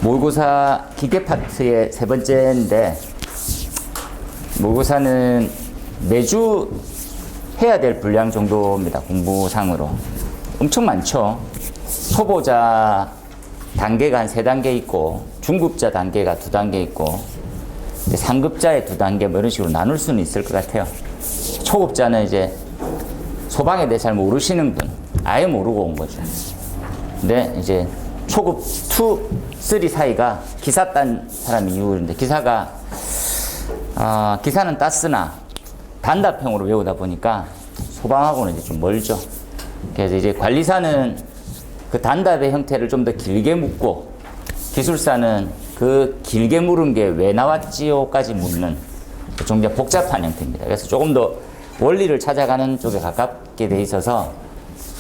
모의고사 기계 파트의 세 번째인데, 모의고사는 매주 해야 될 분량 정도입니다. 공부상으로. 엄청 많죠. 초보자 단계가 한 3단계 있고, 중급자 단계가 2단계 있고, 상급자의 2단계 뭐 이런 식으로 나눌 수는 있을 것 같아요. 초급자는 이제 소방에 대해 잘 모르시는 분, 아예 모르고 온 거죠. 근데 이제 초급 2, 3 사이가 기사 딴 사람이 이유인데, 기사는 땄으나 단답형으로 외우다 보니까 소방하고는 이제 좀 멀죠. 그래서 이제 관리사는 그 단답의 형태를 좀 더 길게 묻고, 기술사는 그 길게 물은 게 왜 나왔지요까지 묻는 좀 더 복잡한 형태입니다. 그래서 조금 더 원리를 찾아가는 쪽에 가깝게 돼 있어서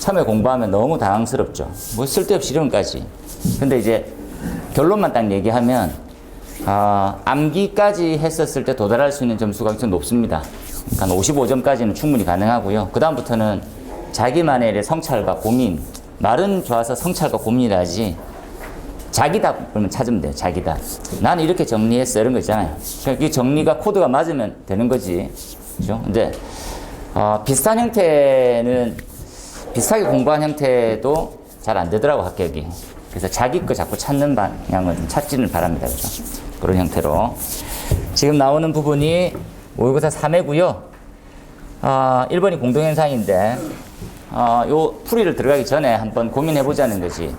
처음에 공부하면 너무 당황스럽죠. 뭐 쓸데없이 이런까지. 근데 이제 결론만 딱 얘기하면, 암기까지 했었을 때 도달할 수 있는 점수가 좀 높습니다. 그러니까 55점까지는 충분히 가능하고요. 그 다음부터는 자기만의 성찰과 고민, 말은 좋아서 성찰과 고민이라지 자기답을 찾으면 돼요. 자기답. 나는 이렇게 정리했어. 이런 거 있잖아요. 그러니까 이 정리가 코드가 맞으면 되는 거지. 그죠? 근데, 비슷한 형태는, 비슷하게 공부한 형태도 잘 안 되더라고, 합격이. 그래서 자기 거 자꾸 찾는 방향을 좀 찾지는 바랍니다. 그죠? 그런 형태로. 지금 나오는 부분이 모의고사 3회고요. 1번이 공동현상인데, 요 풀이를 들어가기 전에 한번 고민해보자는 거지.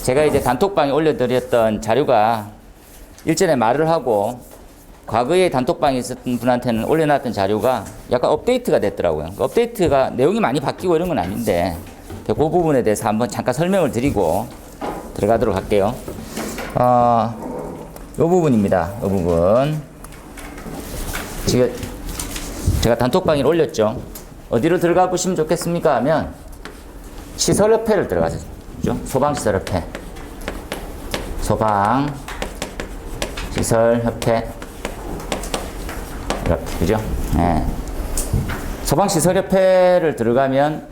제가 이제 단톡방에 올려드렸던 자료가 일전에 말을 하고, 과거에 단톡방에 있었던 분한테는 올려놨던 자료가 약간 업데이트가 됐더라고요. 그 업데이트가 내용이 많이 바뀌고 이런 건 아닌데, 그 부분에 대해서 한번 잠깐 설명을 드리고 들어가도록 할게요. 요 부분입니다. 요 부분. 지금 제가 단톡방에 올렸죠. 어디로 들어가 보시면 좋겠습니까? 하면 시설협회를 들어가죠. 소방시설협회. 소방시설협회. 이렇게, 그죠? 네. 소방시설협회를 들어가면,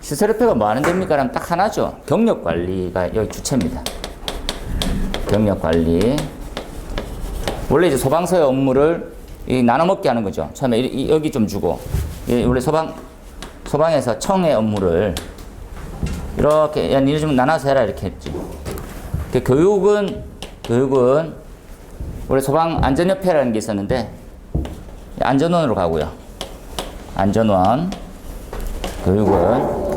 시설협회가 뭐 하는 데입니까? 라면 딱 하나죠. 경력관리가 여기 주체입니다. 경력관리. 원래 이제 소방서의 업무를 나눠 먹게 하는 거죠. 처음에 여기 좀 주고, 원래 소방에서 청의 업무를 이렇게, 야, 니네 좀 나눠서 해라. 이렇게 했지. 교육은 원래 소방안전협회라는 게 있었는데, 안전원으로 가고요. 안전원. 교육은.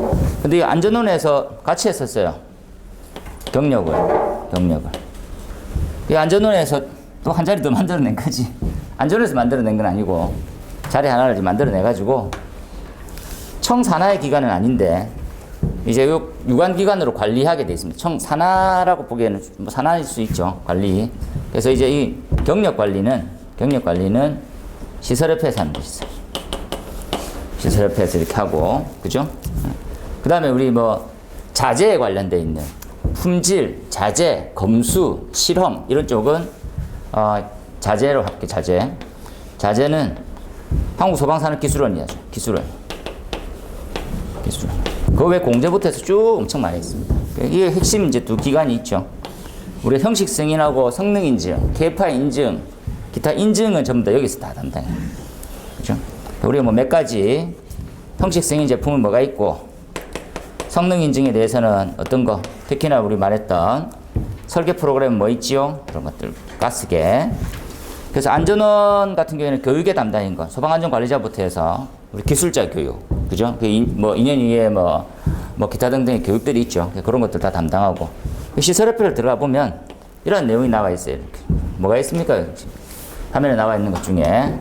근데 이 안전원에서 같이 했었어요. 경력을. 이 안전원에서 또 한 자리 더 만들어낸 거지. 안전원에서 만들어낸 건 아니고, 자리 하나를 만들어내가지고, 청산하의 기관은 아닌데, 이제 유관기관으로 관리하게 돼 있습니다. 청산하라고 보기에는 뭐 산하일 수 있죠. 관리. 그래서 이제 이 경력관리는 시설협회에서 하는 것이 있어요. 시설협회에서 이렇게 하고, 그죠? 그 다음에 우리 자재에 관련되어 있는 품질, 자재, 검수, 실험, 이런 쪽은, 자재로 할게요, 자재. 자재는 한국소방산업기술원이 하죠. 기술원. 그 외 공제부터 해서 쭉 엄청 많이 있습니다. 이게 핵심 이제 2기관이 있죠. 우리 형식 승인하고 성능 인증, 계파 인증, 기타 인증은 전부 다 여기서 다 담당해요. 그죠? 우리 몇 가지 형식 승인 제품은 뭐가 있고, 성능 인증에 대해서는 어떤 거, 특히나 우리 말했던 설계 프로그램 뭐 있지요? 그런 것들, 가스계. 그래서 안전원 같은 경우에는 교육의 담당인 거, 소방안전관리자부터 해서 우리 기술자 교육, 그죠? 2년 이후에 기타 등등의 교육들이 있죠. 그런 것들 다 담당하고. 시설협회를 들어가 보면 이런 내용이 나와 있어요. 이렇게. 뭐가 있습니까? 화면에 나와 있는 것 중에.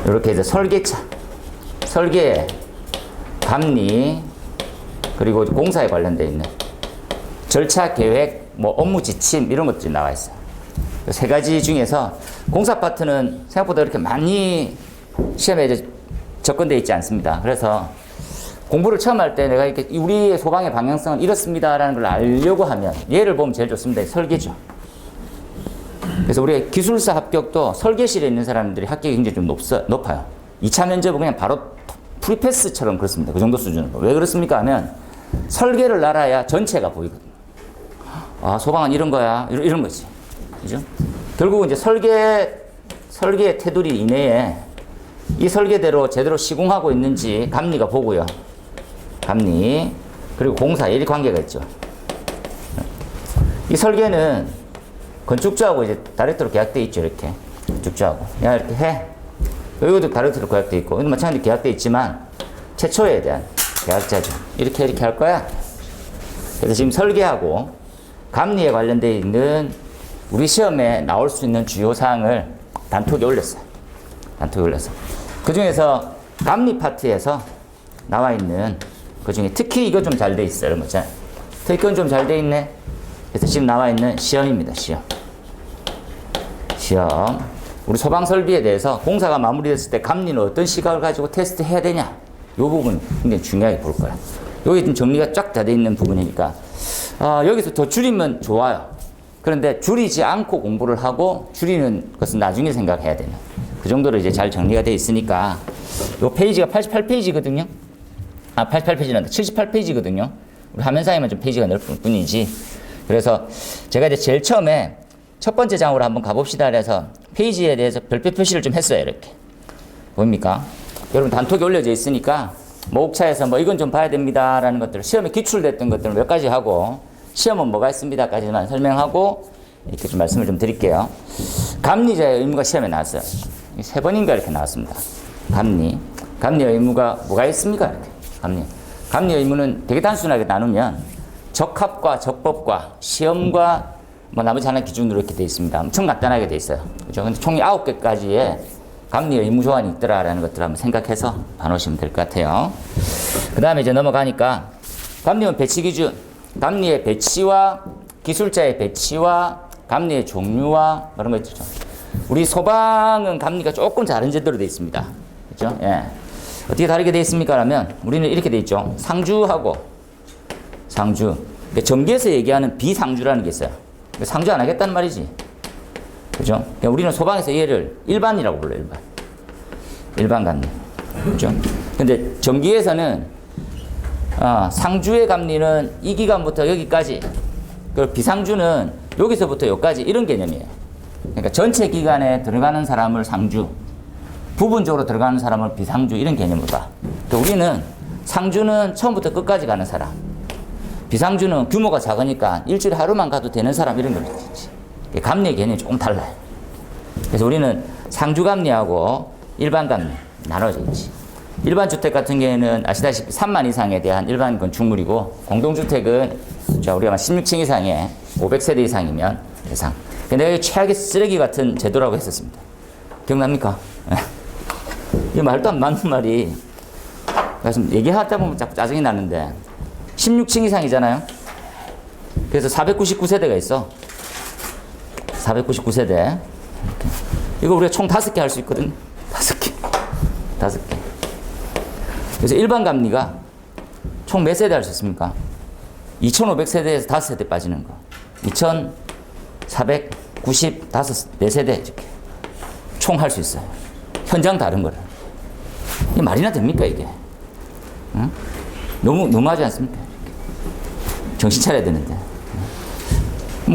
이렇게 이제 설계, 감리, 그리고 공사에 관련되어 있는 절차 계획, 업무 지침, 이런 것들이 나와 있어요. 3가지 중에서 공사 파트는 생각보다 이렇게 많이 시험에 이제 접근되어 있지 않습니다. 그래서 공부를 처음 할 때 내가 이렇게 우리의 소방의 방향성은 이렇습니다라는 걸 알려고 하면 예를 보면 제일 좋습니다. 설계죠. 그래서 우리 기술사 합격도 설계실에 있는 사람들이 합격이 굉장히 좀 높아요. 2차 면접은 그냥 바로 프리패스처럼 그렇습니다. 그 정도 수준으로. 왜 그렇습니까 하면 설계를 알아야 전체가 보이거든요. 아, 소방은 이런 거야. 이런 거지. 그죠? 결국은 이제 설계의 테두리 이내에 이 설계대로 제대로 시공하고 있는지 감리가 보고요. 감리. 그리고 공사, 이 관계가 있죠. 이 설계는 건축주하고 이제 다이렉트로 계약돼 있죠, 이렇게. 건축주하고. 야, 이렇게 해. 여기도 다이렉트로 계약돼 있고, 이것도 마찬가지로 계약돼 있지만, 최초에 대한 계약자죠. 이렇게 할 거야. 그래서 지금 설계하고 감리에 관련되어 있는 우리 시험에 나올 수 있는 주요 사항을 단톡에 올렸어요. 단톡에 올렸어. 그 중에서 감리 파트에서 나와 있는 그 중에 특히 이거 좀 잘 돼 있어요. 이런 거 있잖아요. 특히 이건 좀 잘 돼 있네. 그래서 지금 나와 있는 시험입니다. 시험. 우리 소방 설비에 대해서 공사가 마무리됐을 때 감리는 어떤 시각을 가지고 테스트 해야 되냐. 이 부분 굉장히 중요하게 볼 거야. 여기 좀 정리가 쫙 다 돼 있는 부분이니까 여기서 더 줄이면 좋아요. 그런데 줄이지 않고 공부를 하고 줄이는 것은 나중에 생각해야 되는 그 정도로 이제 잘 정리가 돼 있으니까 이 페이지가 88페이지거든요. 88페이지란다. 78페이지거든요. 우리 화면상에만 좀 페이지가 넓을 뿐이지. 그래서 제가 이제 제일 처음에 첫 번째 장으로 한번 가봅시다. 그래서 페이지에 대해서 별표 표시를 좀 했어요. 이렇게. 보입니까? 여러분 단톡에 올려져 있으니까 옥차에서 이건 좀 봐야 됩니다. 라는 것들을 시험에 기출됐던 것들을 몇 가지 하고 시험은 뭐가 있습니다. 까지만 설명하고 이렇게 좀 말씀을 좀 드릴게요. 감리자의 의무가 시험에 나왔어요. 3번인가 이렇게 나왔습니다. 감리의 의무가 뭐가 있습니까? 이렇게. 감리의 의무는 되게 단순하게 나누면 적합과 적법과 시험과 나머지 하나 기준으로 이렇게 되어 있습니다. 엄청 간단하게 되어 있어요. 그죠? 근데 총 9개까지의 감리의 의무 조항이 있더라라는 것들을 한번 생각해서 봐놓으시면 될 것 같아요. 그 다음에 이제 넘어가니까 감리원 배치 기준, 감리의 배치와 기술자의 배치와 감리의 종류와 그런 거 있죠. 우리 소방은 감리가 조금 다른 제도로 되어 있습니다. 그렇죠? 예. 어떻게 다르게 되어 있습니까? 라면 우리는 이렇게 되어 있죠. 상주하고 상주. 그러니까 전기에서 얘기하는 비상주라는 게 있어요. 상주 안 하겠다는 말이지. 그죠? 그러니까 우리는 소방에서 얘를 일반이라고 불러요, 일반 감리. 그죠? 근데 전기에서는, 상주의 감리는 이 기간부터 여기까지, 그리고 비상주는 여기서부터 여기까지 이런 개념이에요. 그러니까 전체 기간에 들어가는 사람을 상주, 부분적으로 들어가는 사람을 비상주, 이런 개념으로 봐. 그러니까 우리는 상주는 처음부터 끝까지 가는 사람, 비상주는 규모가 작으니까 일주일에 하루만 가도 되는 사람, 이런 걸 있지. 감리의 개념이 조금 달라요. 그래서 우리는 상주 감리하고 일반 감리 나눠져 있지. 일반 주택 같은 경우에는 아시다시피 3만 이상에 대한 일반 건축물이고, 공동주택은 우리가 16층 이상에 500세대 이상이면 대상. 근데 여기 최악의 쓰레기 같은 제도라고 했었습니다. 기억납니까? 이 말도 안 맞는 말이, 그래서 얘기하다 보면 자꾸 짜증이 나는데 16층 이상이잖아요. 그래서 499세대가 있어. 499세대. 이거 우리가 총 5개 할 수 있거든. 5개. 그래서 일반 감리가 총 몇 세대 할 수 있습니까? 2500세대에서 5세대 빠지는 거. 2495세대 이렇게. 총 할 수 있어요. 현장 다른 거를. 이게 말이나 됩니까, 이게? 응? 너무하지 않습니까? 정신 차려야 되는데.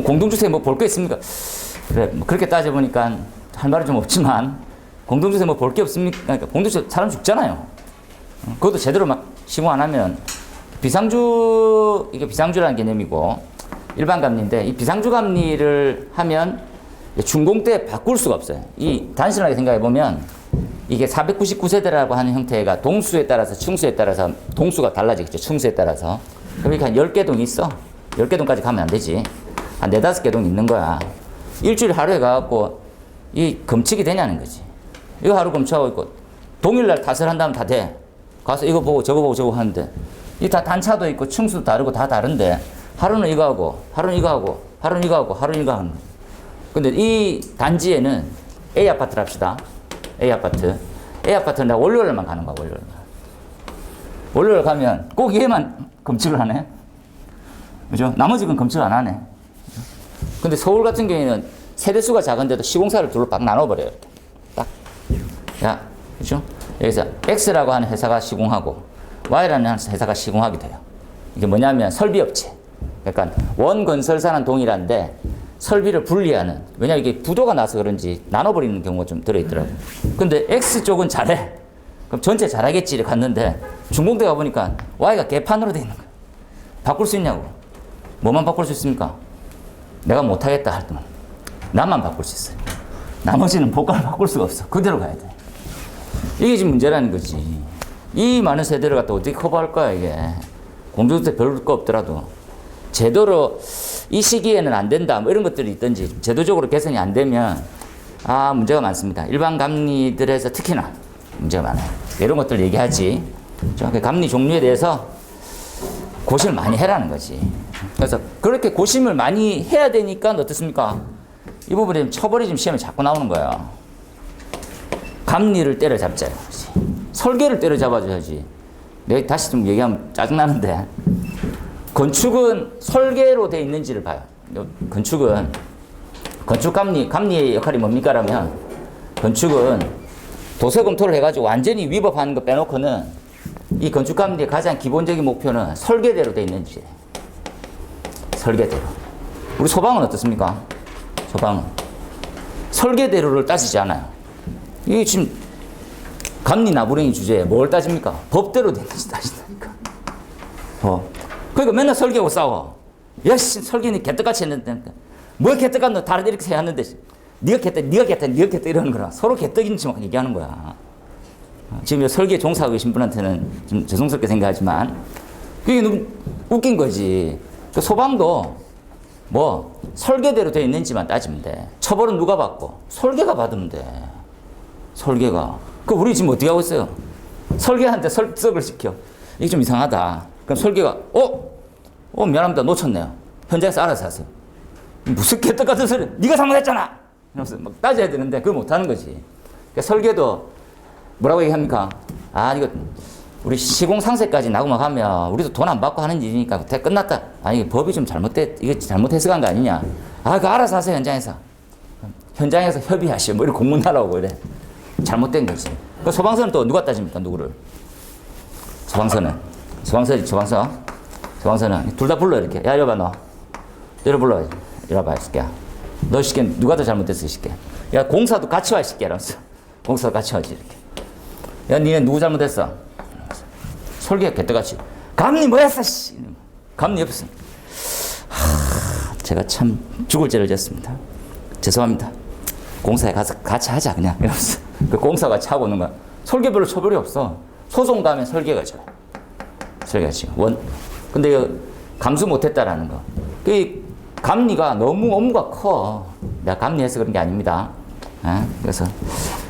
공동주택 볼 게 있습니까? 그래, 그렇게 따져보니까 할 말은 좀 없지만, 공동주택 볼 게 없습니까? 그러니까 공동주택 사람 죽잖아요. 그것도 제대로 막 시공 안 하면, 이게 비상주라는 개념이고, 일반 감리인데, 이 비상주 감리를 하면 준공 때 바꿀 수가 없어요. 단순하게 생각해보면, 이게 499세대라고 하는 형태가 동수에 따라서, 층수에 따라서 동수가 달라지겠죠. 층수에 따라서. 그러니까 한 10개 동이 있어. 10개 동까지 가면 안 되지. 한 4-5개 동 있는 거야. 일주일 하루에 가갖고 검측이 되냐는 거지. 이거 하루 검측하고 있고, 동일날 탓을 한다면 다 돼. 가서 이거 보고 저거 보고 저거 하는데, 이 다 단차도 있고 층수도 다르고 다 다른데, 하루는 이거 하고, 하루는 이거 하고, 하루는 이거 하고, 하루는 이거 하는 거야. 근데 이 단지에는 A 아파트를 합시다. A 아파트는 내가 월요일만 가는 거야, 월요일 가면 꼭 얘만 검측을 하네. 그죠? 나머지 건 검측 안 하네. 근데 서울 같은 경우에는 세대수가 작은데도 시공사를 둘로 딱 나눠버려요. 이렇게. 딱. 야, 그죠? 여기서 X라고 하는 회사가 시공하고 Y라는 회사가 시공하게 돼요. 이게 뭐냐면 설비업체. 그러니까 원건설사는 동일한데 설비를 분리하는, 왜냐면 이게 부도가 나서 그런지 나눠버리는 경우가 좀 들어있더라고요. 근데 X쪽은 잘해. 그럼 전체 잘하겠지 이렇게 갔는데 중공대 가보니까 Y가 개판으로 돼 있는 거야. 바꿀 수 있냐고. 뭐만 바꿀 수 있습니까? 내가 못하겠다 할 때만 나만 바꿀 수 있어요. 나머지는 복강을 바꿀 수가 없어. 그대로 가야 돼. 이게 지금 문제라는 거지. 이 많은 세대를 갖다 어떻게 커버할 거야 이게. 공조주택 별로 거 없더라도 제도로 이 시기에는 안 된다 뭐 이런 것들이 있든지 제도적으로 개선이 안 되면 문제가 많습니다. 일반 감리들에서 특히나 문제가 많아요. 이런 것들 얘기하지. 감리 종류에 대해서 고심을 많이 해라는 거지. 그래서 그렇게 고심을 많이 해야 되니까 어떻습니까? 이 부분에 처벌이 지금 시험에 자꾸 나오는 거예요. 감리를 때려잡자. 설계를 때려잡아줘야지. 내가 다시 좀 얘기하면 짜증나는데 건축은 설계로 돼 있는지를 봐요. 건축은 감리의 역할이 뭡니까? 라면 건축은 도서 검토를 해가지고 완전히 위법하는 거 빼놓고는 이 건축감리의 가장 기본적인 목표는 설계대로 돼 있는지. 설계대로. 우리 소방은 어떻습니까? 소방은 설계대로를 따지지 않아요. 이게 지금 감리 나부랭이 주제에 뭘 따집니까? 법대로 돼 있는지 따진다니까. 그러니까 맨날 설계하고 싸워. 야, 씨, 설계는 개떡같이 했는데. 뭘 개떡같노? 너 다른 이렇게 해왔는데. 네가 개떡 이러는 거라. 서로 개떡인지 막 얘기하는 거야. 지금 설계 종사하고 계신 분한테는 좀 죄송스럽게 생각하지만 그게 너무 웃긴 거지. 그 소방도 뭐 설계대로 되어 있는지만 따지면 돼. 처벌은 누가 받고? 설계가 받으면 돼. 설계가. 그 우리 지금 어떻게 하고 있어요? 설계한테 설득을 시켜. 이게 좀 이상하다. 그럼 설계가 미안합니다. 놓쳤네요. 현장에서 알아서 하세요. 무슨 개떡 같은 소리. 네가 잘못했잖아. 이러면서 막 따져야 되는데 그걸 못하는 거지. 그러니까 설계도 뭐라고 얘기합니까? 이거 우리 시공상세까지 나고 막 하면 우리도 돈 안 받고 하는 일이니까 대 끝났다. 이게 법이 좀 이게 잘못 해석한 거 아니냐. 그거 알아서 하세요. 현장에서 협의하시오. 뭐 이런 공문 하라고 이래. 잘못된 거지. 그 소방서는 또 누가 따집니까? 누구를? 소방서는 둘 다 불러 이렇게. 야, 이리 너. 이리 불러. 이리 와봐, 이 새끼야. 너 시끼 누가 더 잘못됐어, 이 새끼야. 야, 공사도 같이 와, 이 새끼야. 이러면서. 공사도 같이 와지, 이렇게. 야, 니네 누구 잘못했어? 설계가 개떡같이. 감리 뭐 했어, 씨. 감리 없어. 제가 참 죽을 죄를 졌습니다. 죄송합니다. 공사에 가서 같이 하자, 그냥. 이러면서. 그 공사 같이 하고 오는 거야. 설계별로 처벌이 없어. 소송 가면 설계가 져. 설계가 지. 근데 감수 못했다라는 거. 그 감리가 너무 업무가 커. 내가 감리해서 그런 게 아닙니다. 그래서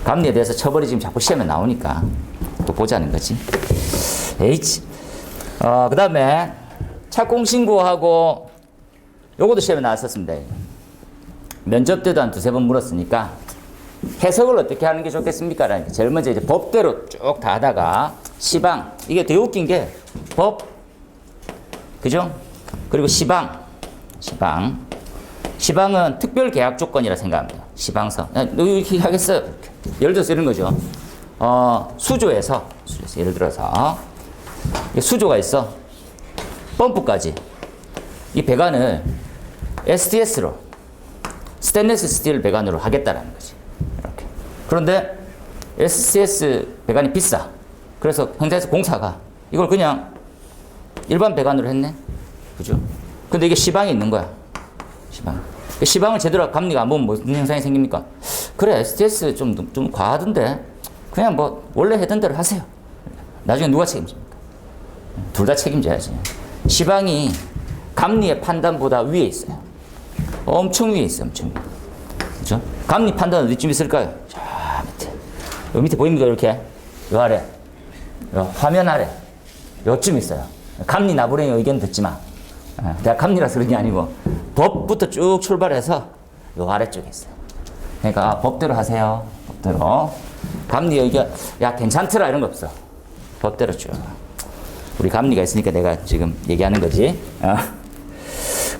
감리에 대해서 처벌이 지금 자꾸 시험에 나오니까 또 보자는 거지. 그 다음에 착공신고하고 요것도 시험에 나왔었습니다. 면접 때도 한 두세 번 물었으니까 해석을 어떻게 하는 게 좋겠습니까? 라는 제일 먼저 이제 법대로 쭉 다 하다가 시방. 이게 되게 웃긴 게 법, 그죠? 그리고 시방은 특별 계약 조건이라 생각합니다. 시방서. 너 이렇게 하겠어요? 예를 들어서 이런 거죠. 수조에서 예를 들어서 수조가 있어. 펌프까지. 이 배관을 STS로 스테인리스 스틸 배관으로 하겠다라는 거지. 이렇게. 그런데 STS 배관이 비싸. 그래서 현장에서 공사가 이걸 그냥 일반 배관으로 했네. 그죠? 근데 이게 시방이 있는 거야. 시방을 제대로 감리가 안 보면 무슨 현상이 생깁니까? 그래, STS 좀 과하던데 그냥 뭐 원래 하던 대로 하세요. 나중에 누가 책임집니까? 둘 다 책임져야지. 시방이 감리의 판단보다 위에 있어요. 엄청 위에 있어요. 엄청 위에. 그죠? 감리 판단은 어디쯤 있을까요? 저 밑에. 요 밑에 보입니까? 이렇게. 요 아래. 요 화면 아래. 요쯤 있어요. 감리 나부랭이 의견 듣지 마. 내가 감리라서 그런 게 아니고 법부터 쭉 출발해서 요 아래쪽에 있어요. 그러니까 법대로 하세요. 법대로. 감리 의견 야 괜찮더라 이런 거 없어. 법대로 쭉. 우리 감리가 있으니까 내가 지금 얘기하는 거지.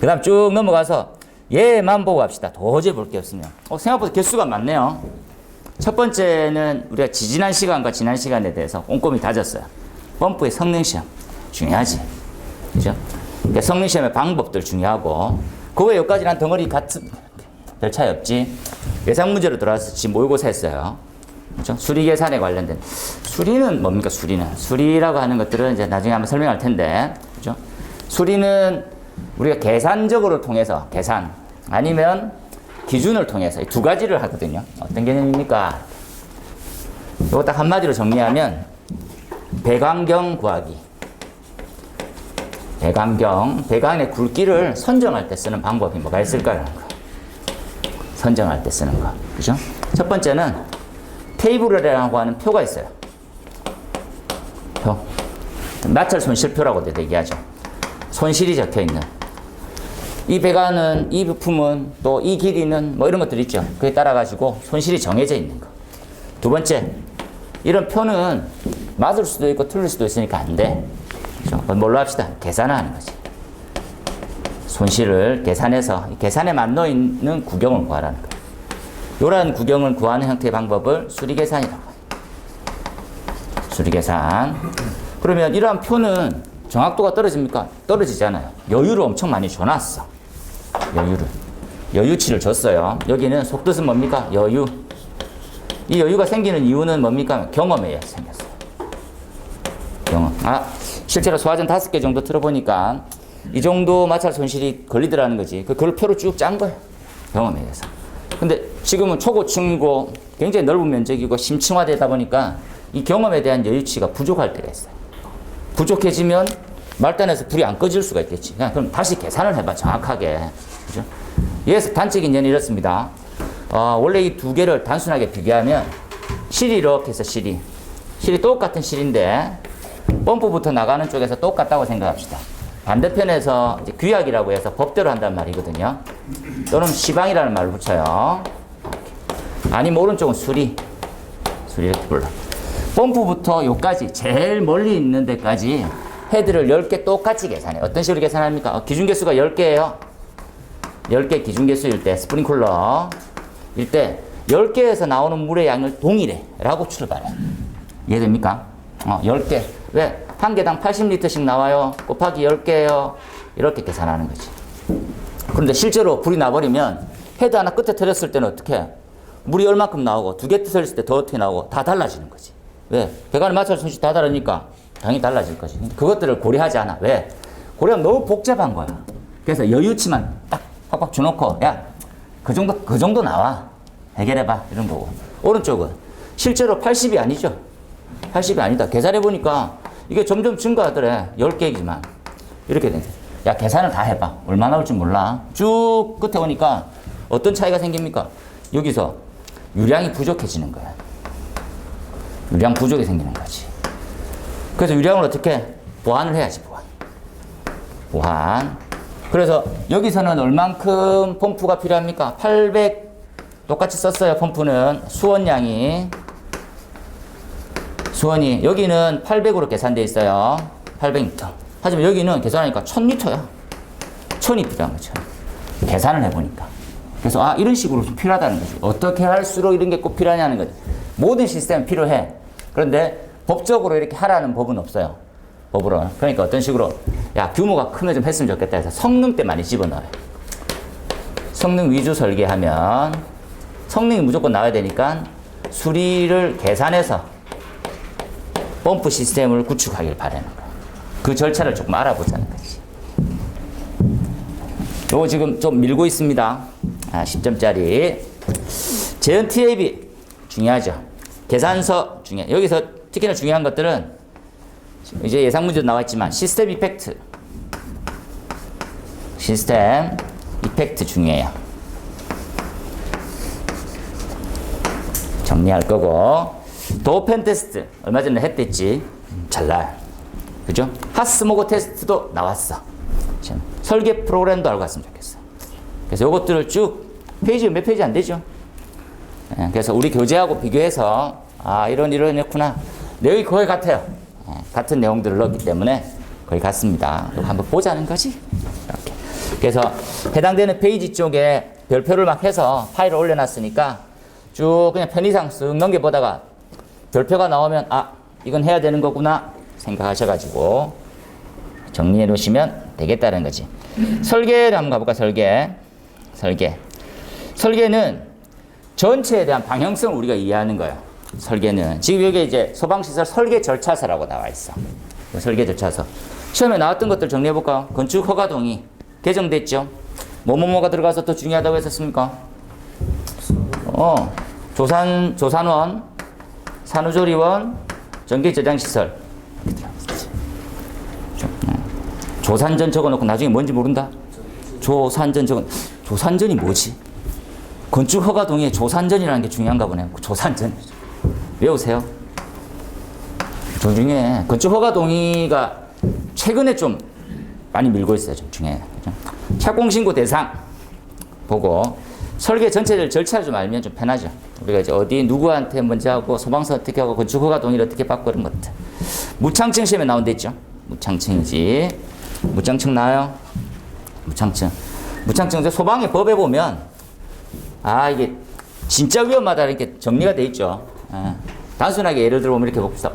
그 다음 쭉 넘어가서 얘만 보고 합시다. 도저히 볼 게 없으면. 생각보다 개수가 많네요. 첫 번째는 우리가 지난 시간과 지난 시간에 대해서 꼼꼼히 다졌어요. 펌프의 성능 시험. 중요하지. 그죠? 그러니까 성능시험의 방법들 중요하고, 그 외에 여기까지는 덩어리 같은, 별 차이 없지. 예상 문제로 들어와서 지금 모의고사 했어요. 그죠? 수리 계산에 관련된. 수리는 뭡니까, 수리는? 수리라고 하는 것들은 이제 나중에 한번 설명할 텐데, 그죠? 수리는 우리가 계산적으로 통해서, 계산, 아니면 기준을 통해서 이 두 가지를 하거든요. 어떤 개념입니까? 이거 딱 한마디로 정리하면, 배관경 구하기. 배관의 굵기를 선정할 때 쓰는 방법이 뭐가 있을까요? 선정할 때 쓰는 거. 그죠? 첫 번째는 테이블이라고 하는 표가 있어요. 표. 마찰 손실표라고도 얘기하죠. 손실이 적혀 있는. 이 배관은, 이 부품은, 또 이 길이는 뭐 이런 것들 있죠. 그에 따라 가지고 손실이 정해져 있는 거. 두 번째, 이런 표는 맞을 수도 있고 틀릴 수도 있으니까 안 돼. 그죠? 뭘로 합시다? 계산하는 거지. 손실을 계산해서 계산에 맞는 있는 구경을 구하라는 거예요. 이러한 구경을 구하는 형태의 방법을 수리계산이라고 해요. 수리계산. 그러면 이러한 표는 정확도가 떨어집니까? 떨어지잖아요. 여유를 엄청 많이 줘놨어. 여유를. 여유치를 줬어요. 여기는 속뜻은 뭡니까? 여유. 이 여유가 생기는 이유는 뭡니까? 경험에 의해 생겼어요. 경험. 실제로 소화전 5개 정도 틀어보니까 이 정도 마찰 손실이 걸리더라는 거지. 그걸 표로 쭉 짠 거예요. 경험에 의해서. 근데 지금은 초고층이고 굉장히 넓은 면적이고 심층화되다 보니까 이 경험에 대한 여유치가 부족할 때가 있어요. 부족해지면 말단에서 불이 안 꺼질 수가 있겠지. 그럼 다시 계산을 해봐, 정확하게. 그죠? 여기서 단적인 예는 이렇습니다. 원래 이 두 개를 단순하게 비교하면 실이 이렇게 해서 실이 똑같은 실인데 펌프부터 나가는 쪽에서 똑같다고 생각합시다. 반대편에서 이제 규약이라고 해서 법대로 한단 말이거든요. 또는 시방이라는 말을 붙여요. 아니면 오른쪽은 수리 이렇게 불러. 펌프부터 요까지 제일 멀리 있는 데까지 헤드를 10개 똑같이 계산해. 어떤 식으로 계산합니까? 기준개수가 10개예요. 10개 기준개수일 때, 스프링클러 일 때 10개에서 나오는 물의 양을 동일해 라고 출발해. 이해됩니까? 10개. 왜? 한 개당 80리터씩 나와요. 곱하기 10개예요. 이렇게 계산하는 거지. 그런데 실제로 불이 나버리면 헤드 하나 끝에 터졌을 때는 어떻게 해? 물이 얼마큼 나오고 두 개 터졌을 때 더 어떻게 나오고 다 달라지는 거지. 왜? 배관의 마찰 손실이 다 다르니까 당연히 달라질 거지. 그것들을 고려하지 않아. 왜? 고려하면 너무 복잡한 거야. 그래서 여유치만 딱 팍팍 줘놓고 야, 그 정도 나와. 해결해봐. 이런 거고. 오른쪽은 실제로 80이 아니죠. 80이 아니다. 계산해보니까 이게 점점 증가하더래. 10개이지만. 이렇게 된 거야. 야, 계산을 다 해봐. 얼마 나올 줄 몰라. 쭉 끝에 오니까 어떤 차이가 생깁니까? 여기서 유량이 부족해지는 거야. 유량 부족이 생기는 거지. 그래서 유량을 어떻게? 보완을 해야지, 보완. 그래서 여기서는 얼만큼 펌프가 필요합니까? 800 똑같이 썼어요. 펌프는 수원이 여기는 800으로 계산되어 있어요. 800리터. 하지만 여기는 계산하니까 1000리터야. 1000이 필요한 거죠. 계산을 해보니까. 그래서 이런 식으로 좀 필요하다는 거지. 어떻게 할수록 이런 게 꼭 필요하냐는 거지. 모든 시스템은 필요해. 그런데 법적으로 이렇게 하라는 법은 없어요. 법으로. 그러니까 어떤 식으로 야, 규모가 크면 좀 했으면 좋겠다 해서 성능 때 많이 집어넣어요. 성능 위주 설계하면 성능이 무조건 나와야 되니까 수리를 계산해서 펌프 시스템을 구축하길 바라는 거야. 그 절차를 조금 알아보자는 거지. 요거 지금 좀 밀고 있습니다. 10점짜리. 재현 TAB 중요하죠. 계산서 중요해. 여기서 특히나 중요한 것들은 이제 예상 문제도 나왔지만 시스템 이펙트 중요해요. 정리할 거고. 도펜 테스트 얼마 전에 했댔지. 잘 나요. 그죠? 하스모그 테스트도 나왔어. 설계 프로그램도 알고 갔으면 좋겠어. 그래서 이것들을 쭉 페이지 몇 페이지 안 되죠. 그래서 우리 교재하고 비교해서 이렇구나. 내용이 거의 같아요. 같은 내용들을 넣었기 때문에 거의 같습니다. 한번 보자는 거지. 이렇게. 그래서 해당되는 페이지 쪽에 별표를 막 해서 파일을 올려놨으니까 쭉 그냥 편의상 쓱 넘겨보다가 별표가 나오면 이건 해야 되는 거구나 생각하셔가지고 정리해 놓으시면 되겠다는 거지. 설계를 한번 가볼까? 설계는 전체에 대한 방향성을 우리가 이해하는 거예요. 설계는 지금 여기 이제 소방시설 설계 절차서라고 나와 있어. 설계 절차서. 시험에 나왔던 것들 정리해 볼까? 건축 허가 동의 개정됐죠. 뭐뭐뭐가 들어가서 더 중요하다고 했었습니까? 조산원, 산후조리원, 전기 저장 시설. 조산전 적어놓고 나중에 뭔지 모른다. 조산전 조산전이 뭐지? 건축 허가 동의에 조산전이라는 게 중요한가 보네요. 조산전 외우세요. 중요해. 건축 허가 동의가 최근에 좀 많이 밀고 있어요. 좀 중요해요. 착공신고 대상 보고 설계 전체를 절차를 좀 알면 좀 편하죠. 우리가 이제 어디 누구한테 먼저 하고 소방서 어떻게 하고 건축 허가 동의를 어떻게 받고 그런 것들. 무창층 시험에 나온 데 있죠. 무창층이지. 무창층 나와요. 무창층 소방의 법에 보면 이게 진짜 위험하다 이렇게 정리가 돼 있죠. 단순하게 예를 들어 보면 이렇게 봅시다.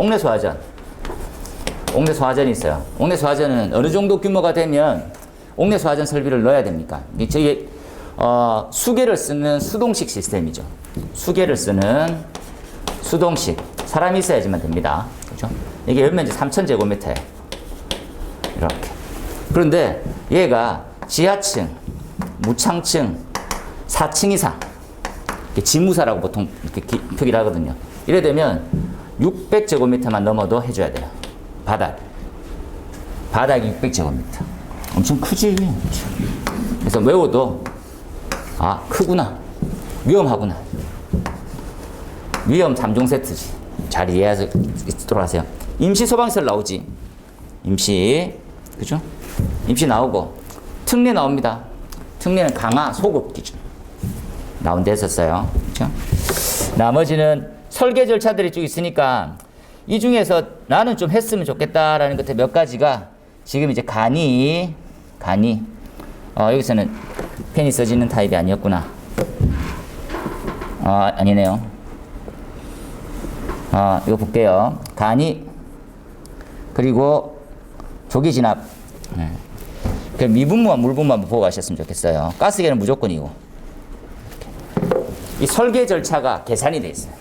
옥내소화전이 있어요. 옥내소화전은 어느 정도 규모가 되면 옥내소화전 설비를 넣어야 됩니까? 저게 수계를 쓰는 수동식 시스템이죠. 수계를 쓰는 수동식. 사람이 있어야지만 됩니다. 그렇죠? 이게 연면적 3,000제곱미터예요. 이렇게. 그런데 얘가 지하층, 무창층, 4층 이상 지무사라고 보통 이렇게 표기를 하거든요. 이래 되면 600제곱미터만 넘어도 해줘야 돼요. 바닥이 600제곱미터. 엄청 크지. 그래서 외워도 크구나. 위험하구나. 위험 3종 세트지. 잘 이해하도록 하세요. 임시 소방시설 나오지. 그죠? 임시 나오고 특례 나옵니다. 특례는 강화 소급 기준 나온 데 했었어요. 그죠? 나머지는 설계 절차들이 쭉 있으니까 이 중에서 나는 좀 했으면 좋겠다라는 것들 몇 가지가 지금 이제 간이 여기서는 펜이 써지는 타입이 아니었구나. 아니네요. 이거 볼게요. 간이 그리고 조기 진압. 그 미분무와 물분무만 보고 가셨으면 좋겠어요. 가스계는 무조건이고. 이 설계 절차가 계산이 돼 있어요.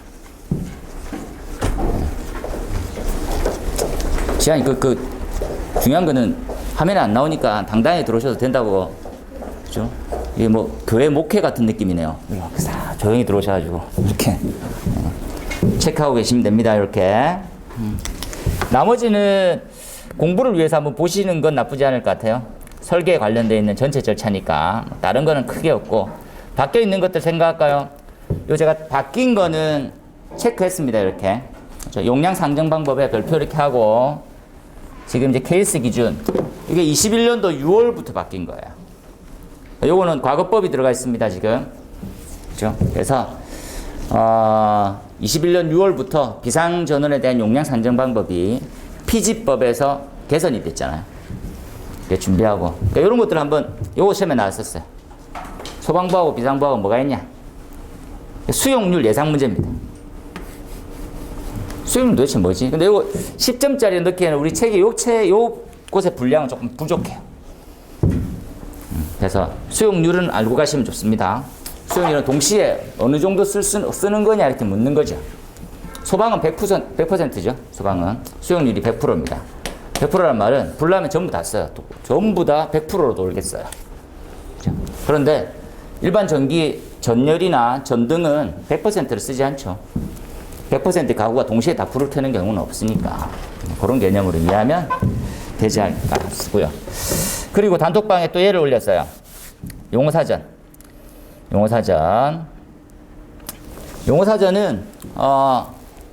지안이 중요한 거는 화면에 안 나오니까 당당히 들어오셔도 된다고. 그죠? 이게 뭐 교회 목회 같은 느낌이네요. 이렇게 싹 조용히 들어오셔가지고 이렇게 체크하고 계시면 됩니다. 이렇게. 나머지는 공부를 위해서 한번 보시는 건 나쁘지 않을 것 같아요. 설계에 관련되어 있는 전체 절차니까 다른 거는 크게 없고 바뀌어 있는 것들 생각할까요? 요 제가 바뀐 거는 체크했습니다. 이렇게 용량 상정 방법에 별표 이렇게 하고 지금 이제 케이스 기준 이게 21년도 6월부터 바뀐 거예요. 요거는 과거법이 들어가 있습니다. 지금 그렇죠? 그래서 21년 6월부터 비상전원에 대한 용량 상정 방법이 피지법에서 개선이 됐잖아요. 준비하고 그러니까 이런 것들 한번 요거 시험에 나왔었어요. 소방부하고 비상부하고 뭐가 있냐? 수용률 예상 문제입니다. 수용률 도대체 뭐지? 근데 이거 10점짜리 넣기에는 우리 책이 요 곳의 분량은 조금 부족해요. 그래서 수용률은 알고 가시면 좋습니다. 수용률은 동시에 어느 정도 쓰는 거냐 이렇게 묻는 거죠. 소방은 100%죠. 소방은 수용률이 100%입니다. 100%란 말은 불나면 전부 다 써요. 전부 다 100%로 돌겠어요. 그런데 일반 전기 전열이나 전등은 100%를 쓰지 않죠. 100% 가구가 동시에 다 불을 켜는 경우는 없으니까 그런 개념으로 이해하면 되지 않을까 싶고요. 그리고 단톡방에 또 예를 올렸어요. 용어사전은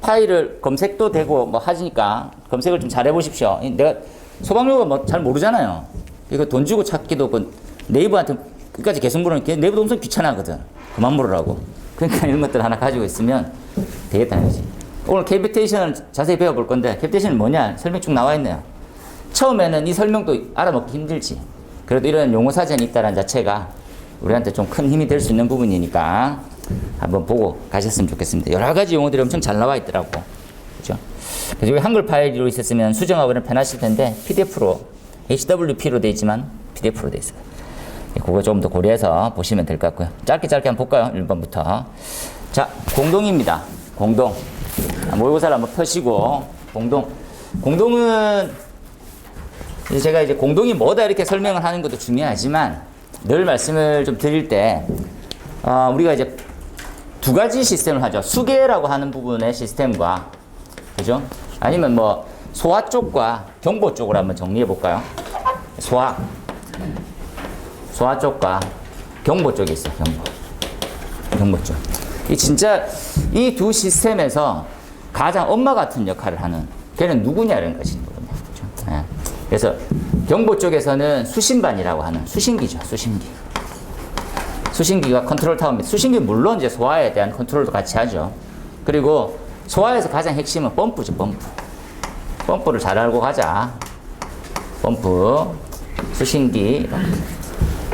파일을 검색도 되고 뭐 하시니까 검색을 좀 잘 해보십시오. 내가 소방용어 뭐 잘 모르잖아요. 이거 돈 주고 찾기도 네이버한테 끝까지 계속 물으면 네이버도 엄청 귀찮아하거든. 그만 물으라고. 그러니까 이런 것들 하나 가지고 있으면 되겠다는 거지. 오늘 캐피테이션을 자세히 배워볼 건데 캐피테이션은 뭐냐? 설명 쭉 나와 있네요. 처음에는 이 설명도 알아먹기 힘들지. 그래도 이런 용어사전이 있다는 자체가 우리한테 좀 큰 힘이 될 수 있는 부분이니까 한번 보고 가셨으면 좋겠습니다. 여러 가지 용어들이 엄청 잘 나와 있더라고. 그죠? 그래서 한글 파일로 있었으면 수정하기는 편하실 텐데 PDF로 HWP로 되어 있지만 PDF로 되어 있어요. 그거 조금 더 고려해서 보시면 될 것 같고요. 짧게 한번 볼까요? 1번부터. 자, 공동입니다. 공동. 모의고사를 한번 펴시고, 공동. 공동은, 제가 이제 공동이 뭐다 이렇게 설명을 하는 것도 중요하지만, 늘 말씀을 좀 드릴 때, 우리가 이제 두 가지 시스템을 하죠. 수계라고 하는 부분의 시스템과, 그죠? 아니면 뭐, 소화 쪽과 경보 쪽으로 한번 정리해 볼까요? 소화 쪽과 경보 쪽이 있어요. 경보 쪽. 이 진짜 이 두 시스템에서 가장 엄마 같은 역할을 하는 걔는 누구냐는 것이 누구냐. 그렇죠? 예. 그래서 경보 쪽에서는 수신반이라고 하는 수신기죠. 수신기가 컨트롤 타워입니다. 수신기 물론 이제 소화에 대한 컨트롤도 같이 하죠. 그리고 소화에서 가장 핵심은 펌프죠. 펌프를 잘 알고 가자. 펌프, 수신기.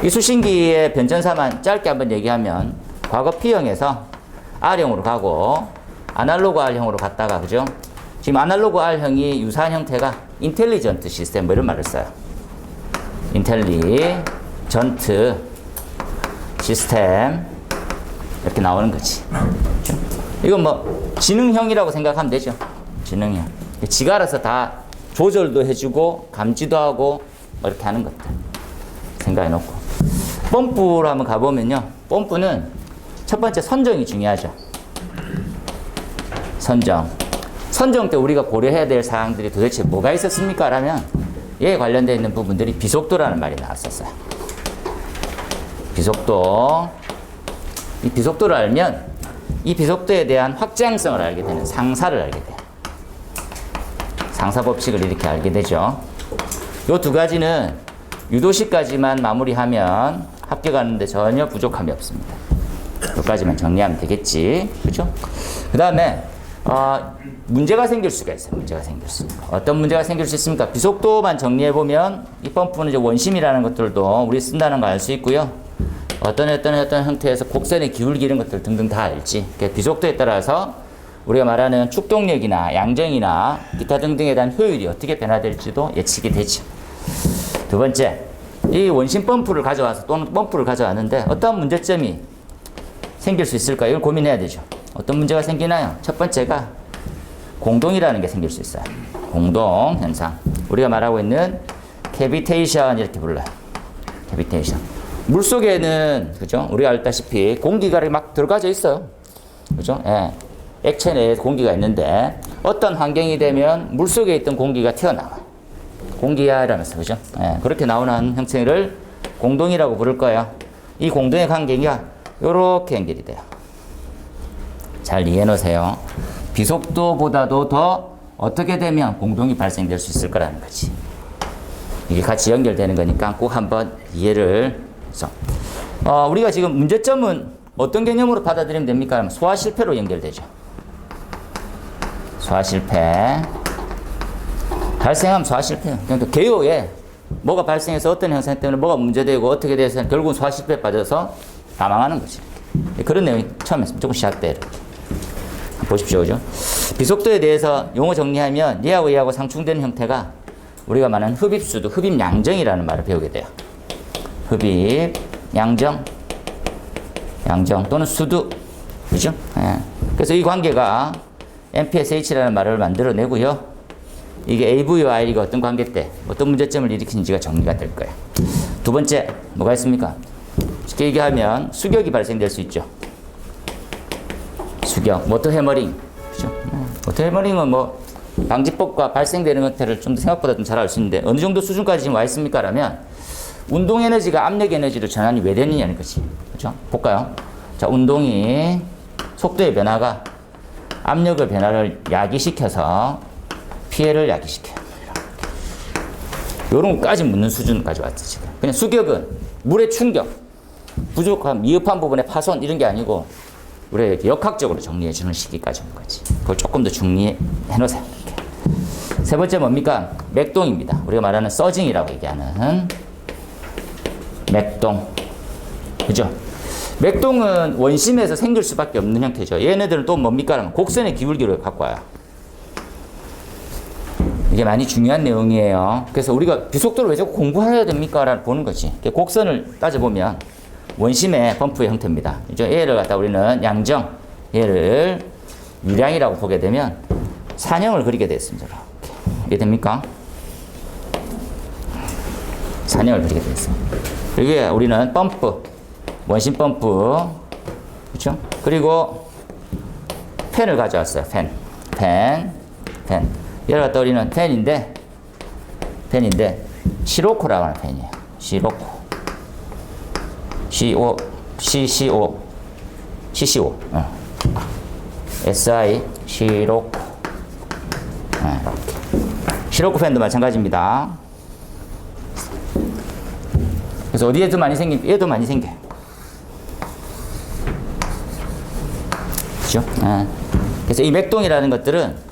이 수신기의 변전사만 짧게 한번 얘기하면 과거 P형에서 R형으로 가고 아날로그 R형으로 갔다가, 그죠? 지금 아날로그 R형이 유사한 형태가 인텔리전트 시스템 뭐 이런 말을 써요. 인텔리전트 시스템 이렇게 나오는 거지. 그렇죠? 이건 뭐 지능형이라고 생각하면 되죠. 지능형. 지가 알아서 다 조절도 해주고 감지도 하고 뭐 이렇게 하는 것들 생각해 놓고, 펌프로 한번 가보면요, 펌프는 첫 번째 선정이 중요하죠. 선정 때 우리가 고려해야 될 사항들이 도대체 뭐가 있었습니까? 라면 얘에 관련되어 있는 부분들이 비속도라는 말이 나왔었어요. 비속도. 이 비속도를 알면 이 비속도에 대한 확장성을 알게 되는 상사를 알게 돼요. 상사 법칙을 이렇게 알게 되죠. 요 두 가지는 유도시까지만 마무리하면 합격하는데 전혀 부족함이 없습니다. 여기까지만 정리하면 되겠지. 그죠? 그 다음에, 문제가 생길 수가 있어요. 어떤 문제가 생길 수 있습니까? 비속도만 정리해보면, 이 펌프는 이제 원심이라는 것들도 우리 쓴다는 거 알 수 있고요. 어떤 형태에서 곡선의 기울기 이런 것들 등등 다 알지. 비속도에 따라서 우리가 말하는 축동력이나 양정이나 기타 등등에 대한 효율이 어떻게 변화될지도 예측이 되죠. 두 번째, 이 원심 펌프를 가져와서 또는 펌프를 가져왔는데 어떤 문제점이 생길 수 있을까? 이걸 고민해야 되죠. 어떤 문제가 생기나요? 첫 번째가 공동이라는 게 생길 수 있어요. 공동 현상. 우리가 말하고 있는 캐비테이션 이렇게 불러요. 캐비테이션. 물 속에는, 그죠? 우리가 알다시피 공기가 막 들어가져 있어요. 그죠? 예. 액체 내에 공기가 있는데 어떤 환경이 되면 물 속에 있던 공기가 튀어나와요. 공기야 이러면서, 그죠? 예. 그렇게 나오는 형태를 공동이라고 부를 거예요. 이 공동의 관계가 이렇게 연결이 돼요. 잘 이해해 놓으세요. 비속도보다도 더 어떻게 되면 공동이 발생될 수 있을 거라는 거지. 이게 같이 연결되는 거니까 꼭 한번 이해를 해서. 우리가 지금 문제점은 어떤 개념으로 받아들이면 됩니까? 소화 실패로 연결되죠. 소화 실패. 발생하면 소화 실패예요. 그러니까 개요에 뭐가 발생해서 어떤 현상 때문에 뭐가 문제되고 어떻게 돼서 결국은 소화 실패에 빠져서 다 망하는 거지. 그런 내용이 처음에 조금 시작돼요. 보십시오. 그죠? 비속도에 대해서 용어 정리하면 얘하고 상충되는 형태가 우리가 말하는 흡입수도, 흡입양정이라는 말을 배우게 돼요. 흡입, 양정 또는 수두. 그죠? 예. 그래서 이 관계가 MPSH라는 말을 만들어내고요. 이게 AV와 ID가 어떤 관계 때 어떤 문제점을 일으키는지가 정리가 될 거예요. 두 번째, 뭐가 있습니까? 쉽게 얘기하면 수격이 발생될 수 있죠. 수격, 모터 해머링. 그죠? 모터 해머링은 뭐 방지법과 발생되는 것들을 좀 더 생각보다 좀 잘 알 수 있는데 어느 정도 수준까지 지금 와 있습니까? 라면 운동 에너지가 압력 에너지로 전환이 왜 되느냐는 거지. 그죠? 볼까요? 자, 운동이 속도의 변화가 압력을 변화를 야기시켜서 피해를 야기시켜요. 요런 것까지 묻는 수준까지 왔죠, 지금. 그냥 수격은 물의 충격, 부족한, 미흡한 부분의 파손 이런 게 아니고 우리가 이렇게 역학적으로 정리해 주는 시기까지 온 거지. 그걸 조금 더 정리해 놓으세요. 이렇게. 세 번째 뭡니까? 맥동입니다. 우리가 말하는 서징이라고 얘기하는 맥동. 그죠? 맥동은 원심에서 생길 수밖에 없는 형태죠. 얘네들은 또 뭡니까? 곡선의 기울기를 갖고 와요. 이게 많이 중요한 내용이에요. 그래서 우리가 비속도를 왜 자꾸 공부해야 됩니까? 라고 보는 거지. 곡선을 따져보면 원심의 펌프의 형태입니다. 얘를 갖다 우리는 양정, 얘를 유량이라고 보게 되면 산형을 그리게 됐습니다. 이해됩니까? 산형을 그리게 됐습니다. 여기에 우리는 펌프, 원심 펌프, 그렇죠? 그리고 펜을 가져왔어요. 펜. 얘를 갖다 우리는 펜인데 시로코라고 하는 펜이에요. 시로코. CCO. SI 시로코. 이렇게. 시로코 펜도 마찬가지입니다. 그래서 어디에도 많이 생긴, 얘도 많이 생겨요. 그죠? 그래서 이 맥동이라는 것들은,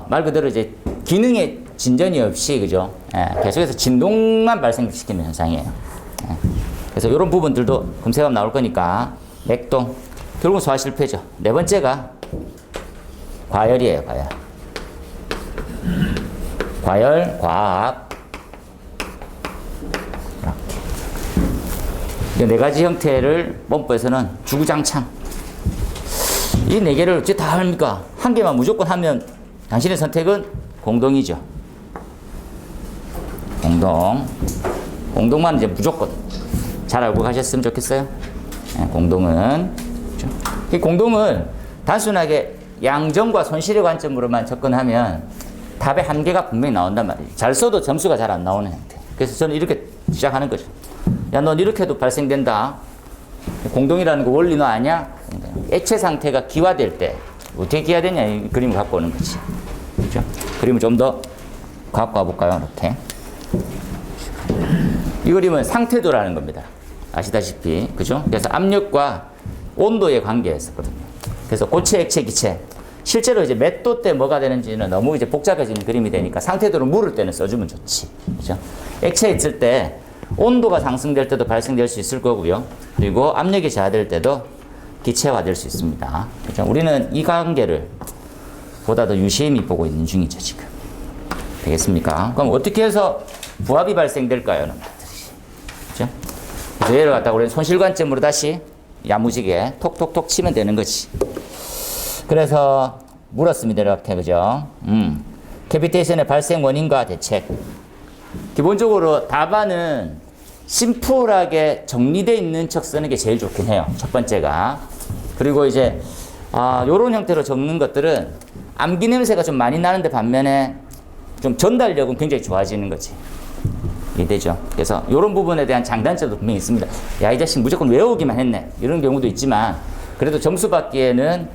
말 그대로 이제 기능에 진전이 없이, 그죠? 계속해서 진동만 발생시키는 현상이에요. 그래서 이런 부분들도 금세가 나올 거니까, 맥동. 결국은 소화 실패죠. 네 번째가 과열이에요, 과열, 과압. 이 네 가지 형태를 펌프에서는 주구장창. 이 네 개를 어째 다 합니까? 한 개만 무조건 하면 당신의 선택은 공동이죠. 공동만 이제 무조건 잘 알고 가셨으면 좋겠어요. 공동은. 그렇죠? 이 공동을 단순하게 양정과 손실의 관점으로만 접근하면 답의 한계가 분명히 나온단 말이에요. 잘 써도 점수가 잘 안 나오는 형태. 그래서 저는 이렇게 시작하는 거죠. 야, 넌 이렇게 해도 발생된다. 공동이라는 거 원리 너 아냐? 액체 상태가 기화될 때 어떻게 기화되냐 이 그림을 갖고 오는 거지. 그렇죠? 그림을 좀 더 갖고 와볼까요? 이렇게. 이 그림은 상태도라는 겁니다. 아시다시피. 그죠? 그래서 압력과 온도의 관계였었거든요. 그래서 고체, 액체, 기체. 실제로 이제 몇 도 때 뭐가 되는지는 너무 이제 복잡해지는 그림이 되니까 상태도를 물을 때는 써주면 좋지. 그죠? 액체에 있을 때 온도가 상승될 때도 발생될 수 있을 거고요. 그리고 압력이 저하될 때도 기체화될 수 있습니다. 그렇죠? 우리는 이 관계를 보다 더 유심히 보고 있는 중이죠, 지금. 되겠습니까? 그럼 어떻게 해서 부합이 발생될까요? 그렇죠? 그래서 얘를 갖다가 우리는 손실관점으로 다시 야무지게 톡톡톡 치면 되는 거지. 그래서 물었습니다, 이렇게. 그죠? 캐비테이션의 발생 원인과 대책. 기본적으로 답안은 심플하게 정리되어 있는 척 쓰는 게 제일 좋긴 해요. 첫 번째가. 그리고 이제 요런 형태로 적는 것들은 암기 냄새가 좀 많이 나는데 반면에 좀 전달력은 굉장히 좋아지는 거지. 이해되죠? 그래서 요런 부분에 대한 장단점도 분명히 있습니다. 야, 이 자식 무조건 외우기만 했네. 이런 경우도 있지만 그래도 점수 받기에는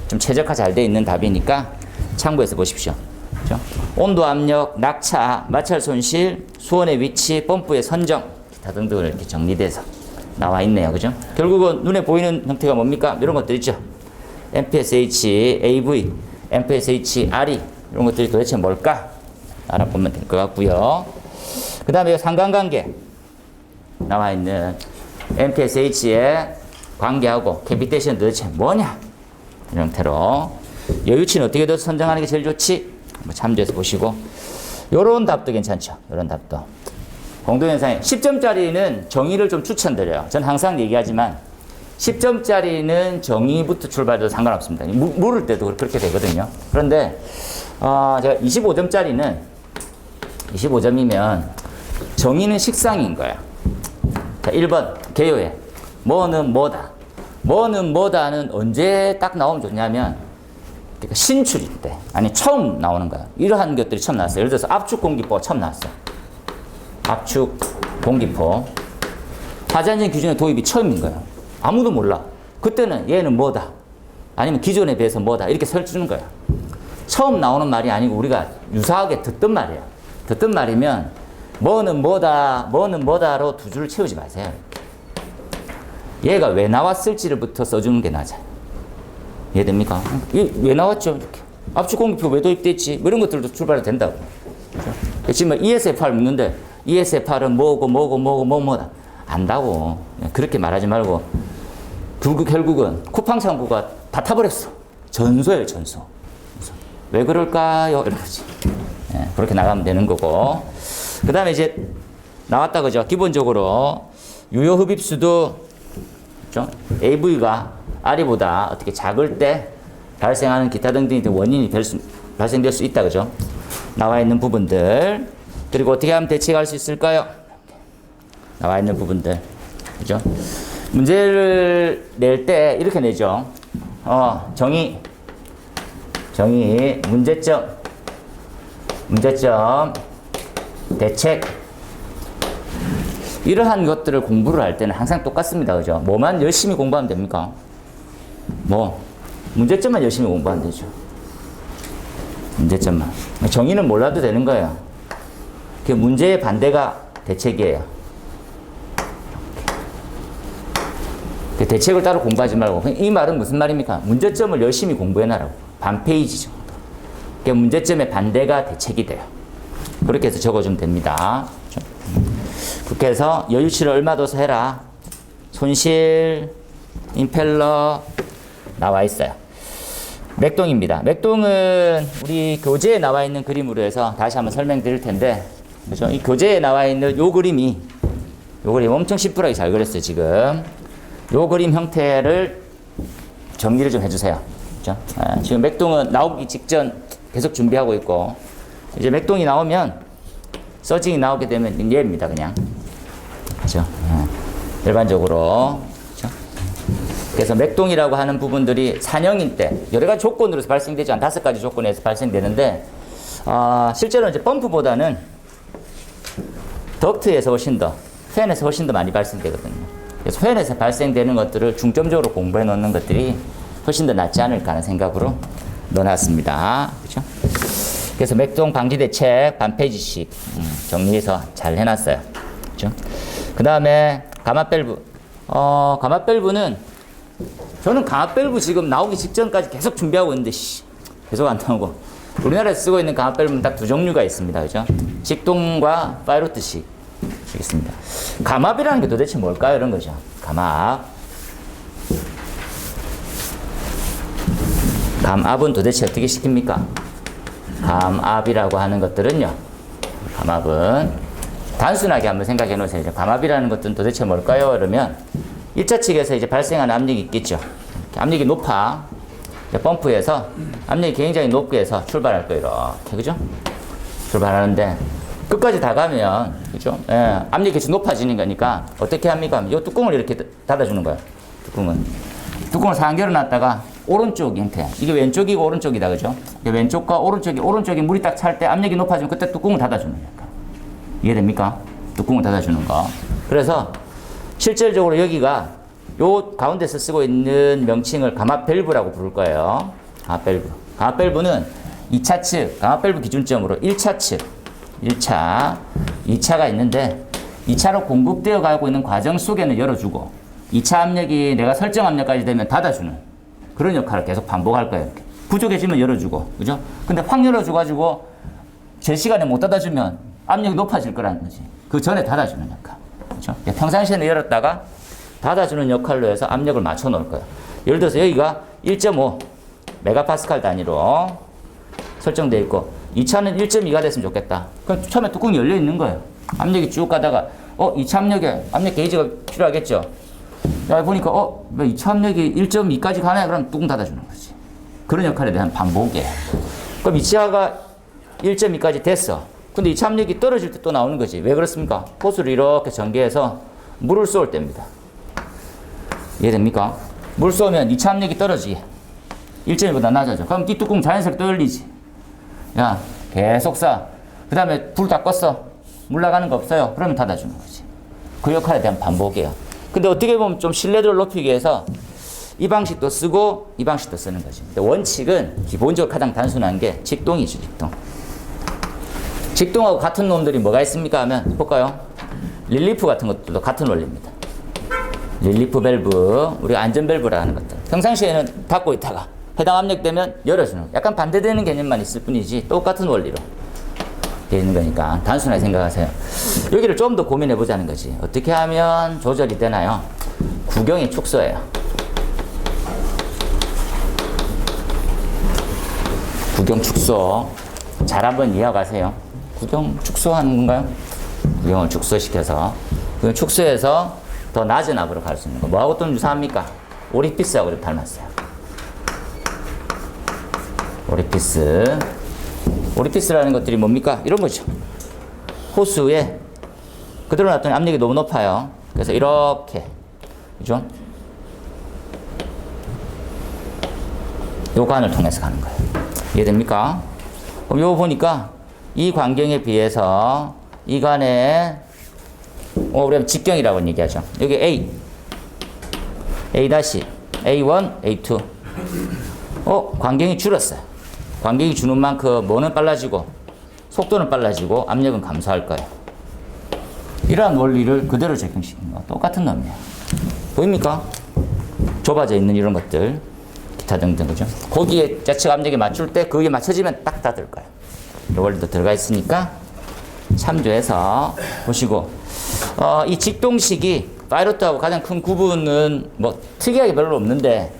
좀 최적화 잘 돼 있는 답이니까 참고해서 보십시오. 그렇죠? 온도, 압력, 낙차, 마찰 손실, 수온의 위치, 펌프의 선정 기타 등등을 이렇게 정리돼서 나와 있네요. 그죠? 결국은 눈에 보이는 형태가 뭡니까? 이런 것들 있죠. MPSH, AV, MPSH, RE 이런 것들이 도대체 뭘까? 알아보면 될 것 같고요. 그 다음에 상관관계 나와 있는 MPSH의 관계하고 캐비테이션 도대체 뭐냐? 이런 형태로 여유치는 어떻게 더 선정하는 게 제일 좋지? 한번 참조해서 보시고 요런 답도 괜찮죠. 요런 답도. 공동현상에 10점짜리는 정의를 좀 추천드려요. 전 항상 얘기하지만 10점짜리는 정의부터 출발해도 상관없습니다. 물을 때도 그렇게 되거든요. 그런데 제가 25점이면 정의는 식상인 거야. 자, 1번 개요해. 뭐는 뭐다. 뭐는 뭐다는 언제 딱 나오면 좋냐면 그러니까 신출일 때, 아니 처음 나오는 거야. 이러한 것들이 처음 나왔어요. 예를 들어서 압축 공기포가 처음 나왔어. 압축 공기포. 화재안전 기준의 도입이 처음인 거예요. 아무도 몰라. 그때는 얘는 뭐다. 아니면 기존에 비해서 뭐다. 이렇게 설주는 거야. 처음 나오는 말이 아니고 우리가 유사하게 듣던 말이야. 듣던 말이면 뭐는 뭐다, 뭐는 뭐다로 두 줄을 채우지 마세요. 얘가 왜 나왔을지를부터 써주는 게 맞아요. 이해됩니까? 이게 왜 나왔죠? 이렇게. 압축 공기표 왜 도입됐지? 뭐 이런 것들도 출발이 된다고. 그렇죠? 지금 ESFR 묻는데 ESFR은 뭐다. 안다고. 그렇게 말하지 말고 결국은 쿠팡 창구가 다 타버렸어. 전소예요, 전소. 왜 그럴까요? 이런 거지. 예, 그렇게 나가면 되는 거고. 그 다음에 이제 나왔다 그죠? 기본적으로 유효흡입수도 그죠? AV가 RE보다 어떻게 작을 때 발생하는 기타 등등의 원인이 발생될 수 있다 그죠? 나와 있는 부분들. 그리고 어떻게 하면 대책할 수 있을까요? 나와 있는 부분들. 그죠? 문제를 낼 때 이렇게 내죠. 정의, 문제점, 대책. 이러한 것들을 공부를 할 때는 항상 똑같습니다. 그죠? 뭐만 열심히 공부하면 됩니까? 문제점만 열심히 공부하면 되죠. 문제점만. 정의는 몰라도 되는 거예요. 그 문제의 반대가 대책이에요. 그 대책을 따로 공부하지 말고. 이 말은 무슨 말입니까? 문제점을 열심히 공부해놔라고. 반 페이지 정도. 그 문제점의 반대가 대책이 돼요. 그렇게 해서 적어주면 됩니다. 그렇게 해서 여유치를 얼마 둬서 해라. 손실, 임펠러 나와 있어요. 맥동입니다. 맥동은 우리 교재에 나와 있는 그림으로 해서 다시 한번 설명드릴 텐데, 그죠? 이 교재에 나와 있는 요 그림 엄청 심플하게 잘 그렸어요, 지금. 요 그림 형태를 정리를 좀 해주세요. 그죠? 지금 맥동은 나오기 직전 계속 준비하고 있고, 이제 맥동이 나오면, 서징이 나오게 되면 얘입니다, 그냥. 그죠? 일반적으로. 그죠? 그래서 맥동이라고 하는 부분들이 산형인 때, 여러 가지 조건으로서 발생되지 않은 5가지 조건에서 발생되는데, 실제로 이제 펌프보다는 덕트에서 훨씬 더, 팬에서 훨씬 더 많이 발생되거든요. 그래서 팬에서 발생되는 것들을 중점적으로 공부해 놓는 것들이 훨씬 더 낫지 않을까 하는 생각으로 넣어놨습니다. 그죠? 그래서 맥동 방지 대책 반 페이지씩 정리해서 잘 해놨어요. 그죠? 그 다음에 가마밸브. 가마밸브는 저는 가마밸브 지금 나오기 직전까지 계속 준비하고 있는데 계속 안 나오고. 우리나라에서 쓰고 있는 가마밸브는 딱 2 종류가 있습니다. 그죠? 직동과 파이로트식 있습니다. 감압이라는 게 도대체 뭘까요? 이런 거죠. 감압은 도대체 어떻게 시킵니까? 감압이라고 하는 것들은요. 감압은 단순하게 한번 생각해 놓으세요. 감압이라는 것들은 도대체 뭘까요? 그러면 1차 측에서 이제 발생하는 압력이 있겠죠. 압력이 높아. 펌프에서 압력이 굉장히 높게 해서 출발할 거예요. 이렇게. 그죠? 출발하는데 끝까지 다 가면, 그죠? 예, 압력이 계속 높아지는 거니까 어떻게 합니까? 이 뚜껑을 이렇게 닫아주는 거예요. 뚜껑을 상 열어놨다가 오른쪽 형태. 이게 왼쪽이고 오른쪽이다, 그죠? 왼쪽과 오른쪽이 물이 딱 찰 때 압력이 높아지면 그때 뚜껑을 닫아주는 거예요. 이해됩니까? 뚜껑을 닫아주는 거. 그래서 실질적으로 여기가 요 가운데서 쓰고 있는 명칭을 가마밸브라고 부를 거예요. 가마밸브는 2차 측, 가마밸브 기준점으로 1차 측, 1차, 2차가 있는데 2차로 공급되어 가고 있는 과정 속에는 열어주고 2차 압력이 내가 설정 압력까지 되면 닫아주는 그런 역할을 계속 반복할 거예요. 이렇게. 부족해지면 열어주고, 그죠? 근데 확 열어줘가지고 제 시간에 못 닫아주면 압력이 높아질 거라는 거지. 그 전에 닫아주는 역할. 그죠? 평상시에는 열었다가 닫아주는 역할로 해서 압력을 맞춰 놓을 거예요. 예를 들어서 여기가 1.5 메가파스칼 단위로 설정되어 있고 2차는 1.2가 됐으면 좋겠다. 그럼 처음에 뚜껑이 열려 있는 거예요. 압력이 쭉 가다가 2차 압력에 압력 게이지가 필요하겠죠. 야, 보니까 왜 2차 압력이 1.2까지 가네? 그럼 뚜껑 닫아주는 거지. 그런 역할에 대한 반복이에요. 그럼 2차가 1.2까지 됐어. 근데 2차 압력이 떨어질 때 또 나오는 거지. 왜 그렇습니까? 호스를 이렇게 전개해서 물을 쏠 때입니다. 이해됩니까? 물 쏘면 2차 압력이 떨어지게 1.2보다 낮아져. 그럼 이 뚜껑 자연스럽게 또 열리지. 야, 계속 쏴. 그 다음에 불 다 껐어. 물 나가는 거 없어요. 그러면 닫아주는 거지. 그 역할에 대한 반복이에요. 근데 어떻게 보면 좀 신뢰도를 높이기 위해서 이 방식도 쓰고 이 방식도 쓰는 거지. 근데 원칙은 기본적으로 가장 단순한 게 직동이죠, 직동. 직동하고 같은 놈들이 뭐가 있습니까? 하면 볼까요? 릴리프 같은 것들도 같은 원리입니다. 릴리프 밸브, 우리가 안전 밸브라 하는 것들. 평상시에는 닫고 있다가 해당 압력 되면 열어주는, 약간 반대되는 개념만 있을 뿐이지 똑같은 원리로 되어 있는 거니까 단순하게 생각하세요. 여기를 좀 더 고민해 보자는 거지. 어떻게 하면 조절이 되나요? 구경의 축소예요. 구경 축소. 잘 한번 이어가세요. 구경 축소하는 건가요? 구경을 축소시켜서. 구경 축소해서 더 낮은 압으로 갈 수 있는 거. 뭐하고 좀 유사합니까? 오리피스하고 좀 닮았어요. 오리피스. 오리피스라는 것들이 뭡니까? 이런 거죠. 호수에 그대로 놨더니 압력이 너무 높아요. 그래서 이렇게. 그죠? 요 관을 통해서 가는 거예요. 이해됩니까? 그럼 요거 보니까 이 광경에 비해서 이 관에 우리가 직경이라고 얘기하죠. 여기 A, A-, A1, A2. 광경이 줄었어요. 광경이 주는 만큼 뭐는 빨라지고 속도는 빨라지고 압력은 감소할 거예요. 이러한 원리를 그대로 적용시키는 거 똑같은 놈이에요. 보입니까? 좁아져 있는 이런 것들 기타 등등 그죠? 거기에 좌측 압력에 맞출 때 거기에 맞춰지면 딱 닫을 거예요. 이 원리도 들어가 있으니까 참조해서 보시고 이 직동식이 파이로트하고 가장 큰 구분은 뭐 특이하게 별로 없는데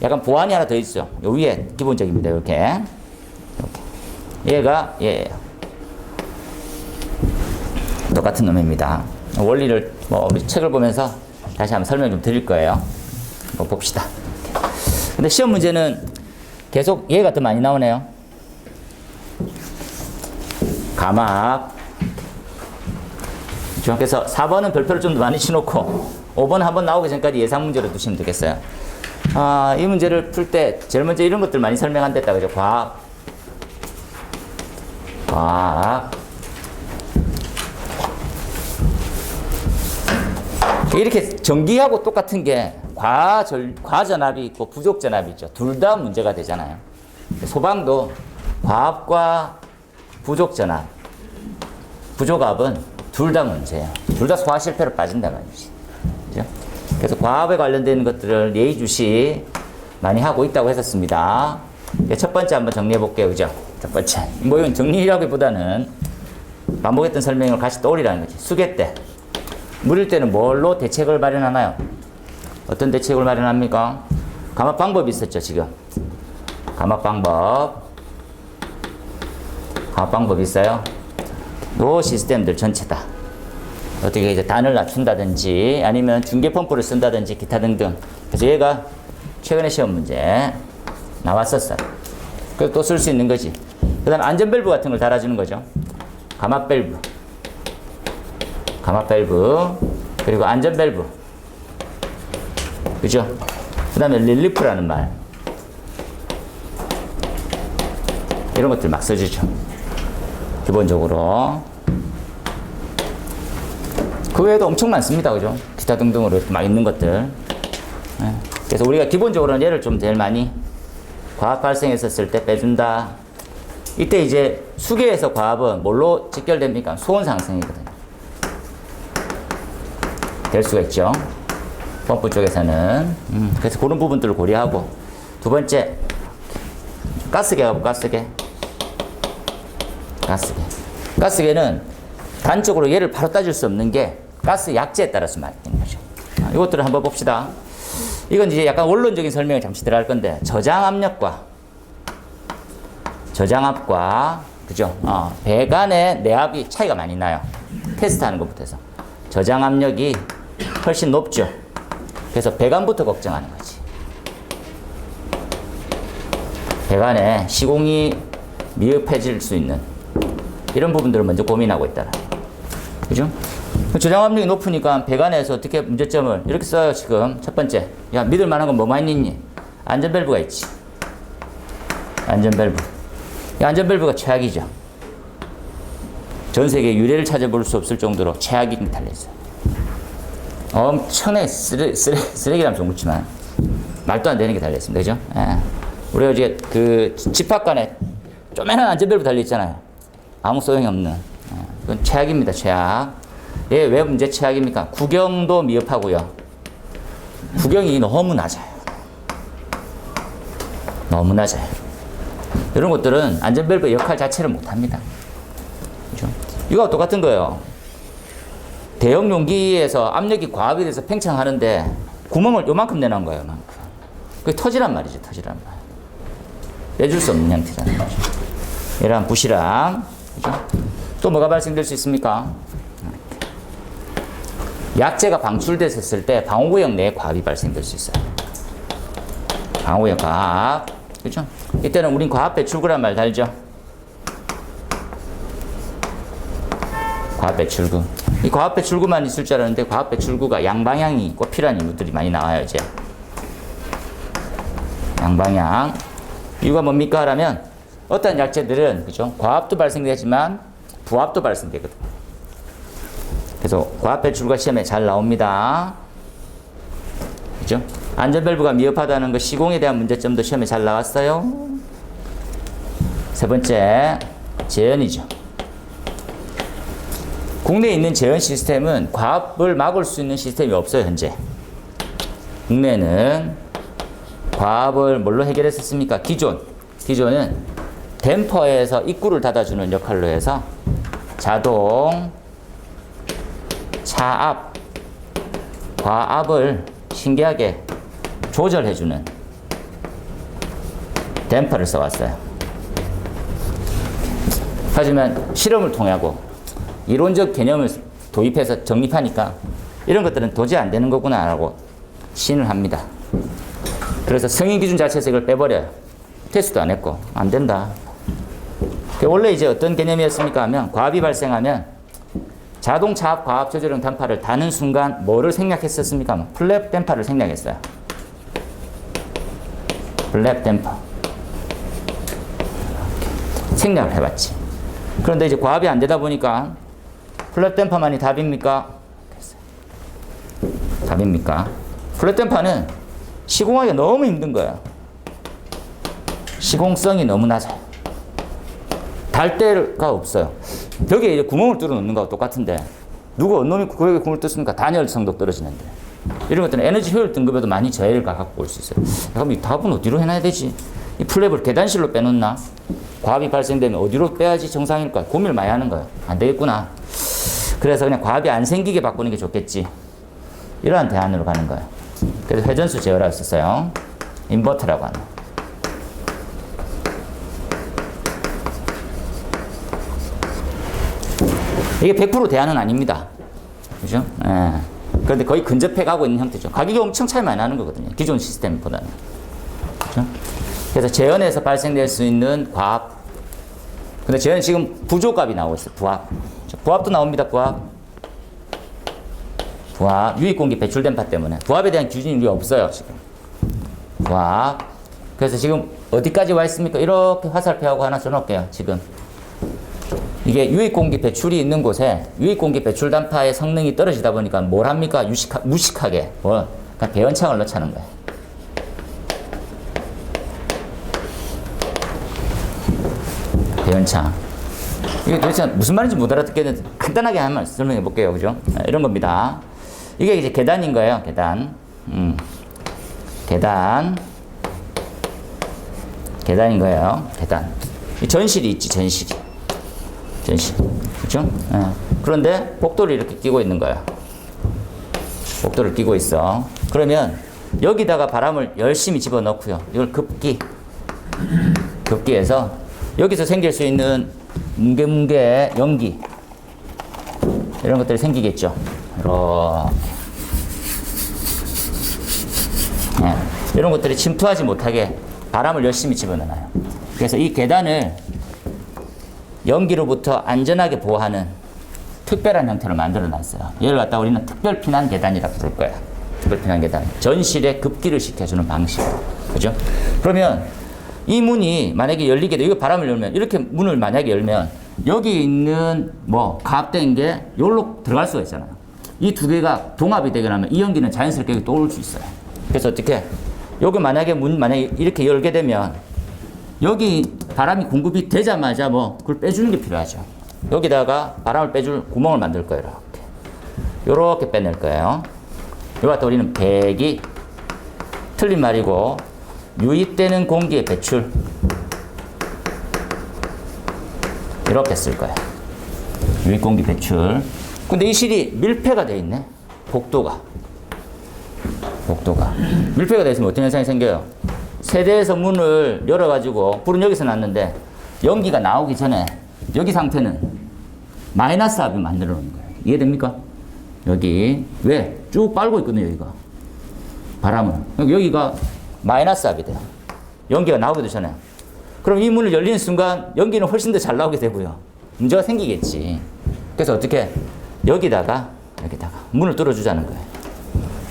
약간 보완이 하나 더 있죠. 요 위에 기본적입니다. 이렇게 얘가 얘예요. 똑같은 놈입니다. 원리를 우리 책을 보면서 다시 한번 설명 좀 드릴 거예요. 한번 봅시다. 근데 시험 문제는 계속 얘가 더 많이 나오네요. 가막. 그래서 4번은 별표를 좀 더 많이 쳐놓고 5번 한번 나오기 전까지 예상 문제로 두시면 되겠어요. 이 문제를 풀 때 제일 먼저 이런 것들 많이 설명한댔다 그죠? 과학. 이렇게 전기하고 똑같은 게 과전압이 있고 부족전압이 있죠. 둘 다 문제가 되잖아요. 소방도 과압과 부족전압, 부족압은 둘 다 문제예요. 둘 다 소화 실패로 빠진단 말이지. 그죠? 그래서 과압에 관련된 것들을 예의주시 많이 하고 있다고 했었습니다. 첫 번째 한번 정리해 볼게요. 그죠? 첫 번째. 뭐 이건 정리라기보다는 반복했던 설명을 같이 떠올리라는 거지. 수계 때. 물일 때는 뭘로 대책을 마련하나요? 어떤 대책을 마련합니까? 감압 방법이 있었죠, 지금. 감압 방법이 있어요. 요 시스템들 전체 다. 어떻게 이제 단을 낮춘다든지 아니면 중계 펌프를 쓴다든지 기타 등등. 그래서 얘가 최근에 시험 문제 나왔었어요. 그래서 또 쓸 수 있는 거지. 그 다음에 안전 밸브 같은 걸 달아주는 거죠. 감압 밸브. 그리고 안전 밸브. 그죠? 그 다음에 릴리프라는 말. 이런 것들 막 써주죠. 기본적으로. 그 외에도 엄청 많습니다. 그죠? 기타 등등으로 막 있는 것들. 그래서 우리가 기본적으로는 얘를 좀 제일 많이 과압 발생했었을 때 빼준다. 이때 이제 수계에서 과압은 뭘로 직결됩니까? 소원 상승이거든요. 될 수가 있죠. 펌프 쪽에서는. 그래서 그런 부분들을 고려하고. 두 번째, 가스계 가고 가스계는 단적으로 얘를 바로 따질 수 없는 게 가스 약재에 따라서 말이는 거죠. 이것들을 한번 봅시다. 이건 이제 약간 원론적인 설명을 잠시 들어갈 건데 저장압과 그죠? 배관의 내압이 차이가 많이 나요. 테스트하는 것부터 해서 저장압력이 훨씬 높죠. 그래서 배관부터 걱정하는 거지. 배관에 시공이 미흡해질 수 있는 이런 부분들을 먼저 고민하고 있다라. 그죠? 저장압력이 높으니까 배관에서 어떻게 문제점을 이렇게 써요. 지금 첫 번째, 야 믿을 만한 건 뭐만 있니? 안전 밸브가 있지. 안전 밸브. 이 안전 밸브가 최악이죠. 전 세계 유례를 찾아볼 수 없을 정도로 최악이 달려있어요. 엄청나게 쓰레기라면 좀 그렇지만 말도 안 되는 게 달려있습니다. 그죠? 예. 우리가 이제 그 집합관에 쪼매난 안전 밸브 달려있잖아요. 아무 소용이 없는. 그건 최악입니다. 최악. 왜 문제 최악입니까? 구경도 미흡하고요. 구경이 너무 낮아요. 이런 것들은 안전밸브의 역할 자체를 못합니다. 그렇죠? 이거와 똑같은 거예요. 대형 용기에서 압력이 과압이 돼서 팽창하는데 구멍을 요만큼 내놓은 거예요. 요만큼. 그게 터지란 말이죠. 터지란 말. 빼줄 수 없는 형태라는 거죠. 이러한 부실함. 그죠? 또 뭐가 발생될 수 있습니까? 약재가 방출됐었을 때 방호구역 내에 과압이 발생될 수 있어요. 방호구역 과압. 그죠? 이때는 우린 과압 배출구란 말 달죠? 과압 배출구. 이 과압 배출구만 있을 줄 알았는데 과압 배출구가 양방향이 꽃피라는 이유들이 많이 나와요, 이제. 양방향. 이유가 뭡니까? 하라면 어떤 약재들은 그죠? 과압도 발생되지만 부압도 발생되거든요. 그래서 과압 배출구가 시험에 잘 나옵니다. 그죠? 안전밸브가 미흡하다는 거 시공에 대한 문제점도 시험에 잘 나왔어요. 세 번째, 제연이죠. 국내에 있는 제연 시스템은 과압을 막을 수 있는 시스템이 없어요, 현재. 국내는 과압을 뭘로 해결했었습니까? 기존은 댐퍼에서 입구를 닫아주는 역할로 해서 자동 차압, 과압을 신기하게 조절해주는 댐퍼를 써왔어요. 하지만 실험을 통하고 이론적 개념을 도입해서 정립하니까 이런 것들은 도저히 안 되는 거구나 라고 시인을 합니다. 그래서 승인 기준 자체에서 이걸 빼버려요. 테스트도 안 했고 안 된다. 원래 이제 어떤 개념이었습니까 하면 과압이 발생하면 자동 차압 과압 조절형 댐퍼를 다는 순간 뭐를 생략했었습니까? 플랩 댐퍼를 생략했어요. 플랩 댐퍼 생략을 해봤지. 그런데 이제 과압이 안 되다 보니까 플랩 댐퍼만이 답입니까? 답입니까? 플랩 댐퍼는 시공하기가 너무 힘든 거야. 시공성이 너무 낮아요. 달 데가 없어요. 벽에 이제 구멍을 뚫어 놓는 거하고 똑같은데 누가 언놈이 거기에 구멍을 뚫습니까? 단열성도 떨어지는데 이런 것들은 에너지 효율 등급에도 많이 저해를 갖고 올 수 있어요. 그럼 이 답은 어디로 해놔야 되지? 이 플랩을 계단실로 빼놓나? 과압이 발생되면 어디로 빼야지 정상일까? 고민을 많이 하는 거예요. 안 되겠구나. 그래서 그냥 과압이 안 생기게 바꾸는 게 좋겠지. 이러한 대안으로 가는 거예요. 그래서 회전수 제어라고 썼어요. 인버터라고 하는. 이게 100% 대안은 아닙니다. 그죠? 예. 그런데 거의 근접해 가고 있는 형태죠. 가격이 엄청 차이 많이 나는 거거든요. 기존 시스템보다는. 그죠? 그래서 제연에서 발생될 수 있는 과압. 근데 제연 지금 부조값이 나오고 있어요. 부압. 부압도 나옵니다. 부압. 부압. 유입공기 배출 댐퍼 때문에. 부압에 대한 기준이 우리 없어요. 지금. 부압. 그래서 지금 어디까지 와 있습니까? 이렇게 화살표하고 하나 써놓을게요. 지금. 이게 유입공기 배출이 있는 곳에 유입공기 배출 단파의 성능이 떨어지다 보니까 뭘 합니까? 무식하게 그러니까 배연창을 넣자는 거예요. 배연창. 이게 도대체 무슨 말인지 못 알아듣겠는데 간단하게 한번 설명해 볼게요. 그죠? 이런 겁니다. 이게 이제 계단인 거예요. 계단인 거예요. 계단. 이 전실이 있지, 전실. 그죠? 그런데 복도를 이렇게 끼고 있는 거야. 복도를 끼고 있어. 그러면 여기다가 바람을 열심히 집어넣고요. 이걸 급기해서 여기서 생길 수 있는 뭉게뭉게 연기 이런 것들이 생기겠죠. 이렇게. 이런 것들이 침투하지 못하게 바람을 열심히 집어넣어요. 그래서 이 계단을 연기로부터 안전하게 보호하는 특별한 형태로 만들어 놨어요. 얘를 갖다 우리는 특별 피난 계단이라고 부를 거야. 특별 피난 계단. 전실에 급기를 시켜주는 방식. 그죠? 그러면 이 문이 만약에 열리게 돼. 이거 바람을 열면, 이렇게 문을 만약에 열면 여기 있는 가압된 게 여기로 들어갈 수가 있잖아요. 이 두 개가 동합이 되게 하면 이 연기는 자연스럽게 떠올 수 있어요. 그래서 어떻게? 여기 만약에 이렇게 열게 되면 여기 바람이 공급이 되자마자 그걸 빼주는 게 필요하죠. 여기다가 바람을 빼줄 구멍을 만들 거예요. 이렇게 빼낼 거예요. 이거 갖다 우리는 배기, 틀린 말이고 유입되는 공기의 배출 이렇게 쓸 거예요. 유입 공기 배출. 근데 이 실이 밀폐가 돼 있네. 복도가 밀폐가 돼 있으면 어떤 현상이 생겨요? 세대에서 문을 열어가지고 불은 여기서 났는데 연기가 나오기 전에 여기 상태는 마이너스 압이 만들어 놓은 거예요. 이해됩니까? 여기 왜? 쭉 빨고 있거든요. 여기가 바람은 여기가 마이너스 압이 돼요. 연기가 나오기도 전에. 그럼 이 문을 열리는 순간 연기는 훨씬 더 잘 나오게 되고요. 문제가 생기겠지. 그래서 어떻게 여기다가 문을 뚫어주자는 거예요.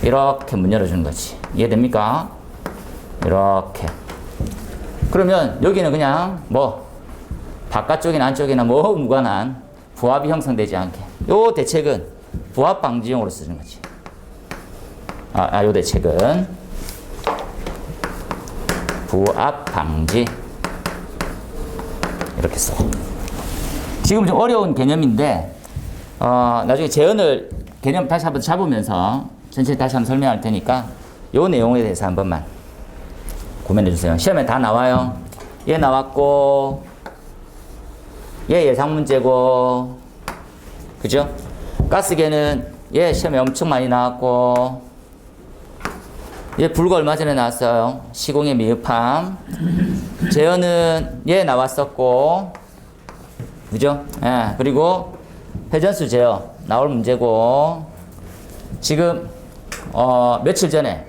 이렇게 문 열어주는 거지. 이해됩니까? 이렇게. 그러면 여기는 그냥 뭐 바깥쪽이나 안쪽이나 뭐 무관한 부합이 형성되지 않게. 요 대책은 부합 방지용으로 쓰는 거지. 요 대책은 부합 방지. 이렇게 써. 지금 좀 어려운 개념인데, 나중에 재현을 개념 다시 한번 잡으면서 전체 다시 한번 설명할 테니까 요 내용에 대해서 한 번만 고민해 주세요. 시험에 다 나와요. 얘 나왔고, 얘 예상 문제고, 그죠? 가스계는 얘 시험에 엄청 많이 나왔고, 얘 불과 얼마 전에 나왔어요. 시공의 미흡함. 재현은 얘 나왔었고, 그죠? 예, 그리고 회전수 제어 나올 문제고, 지금 며칠 전에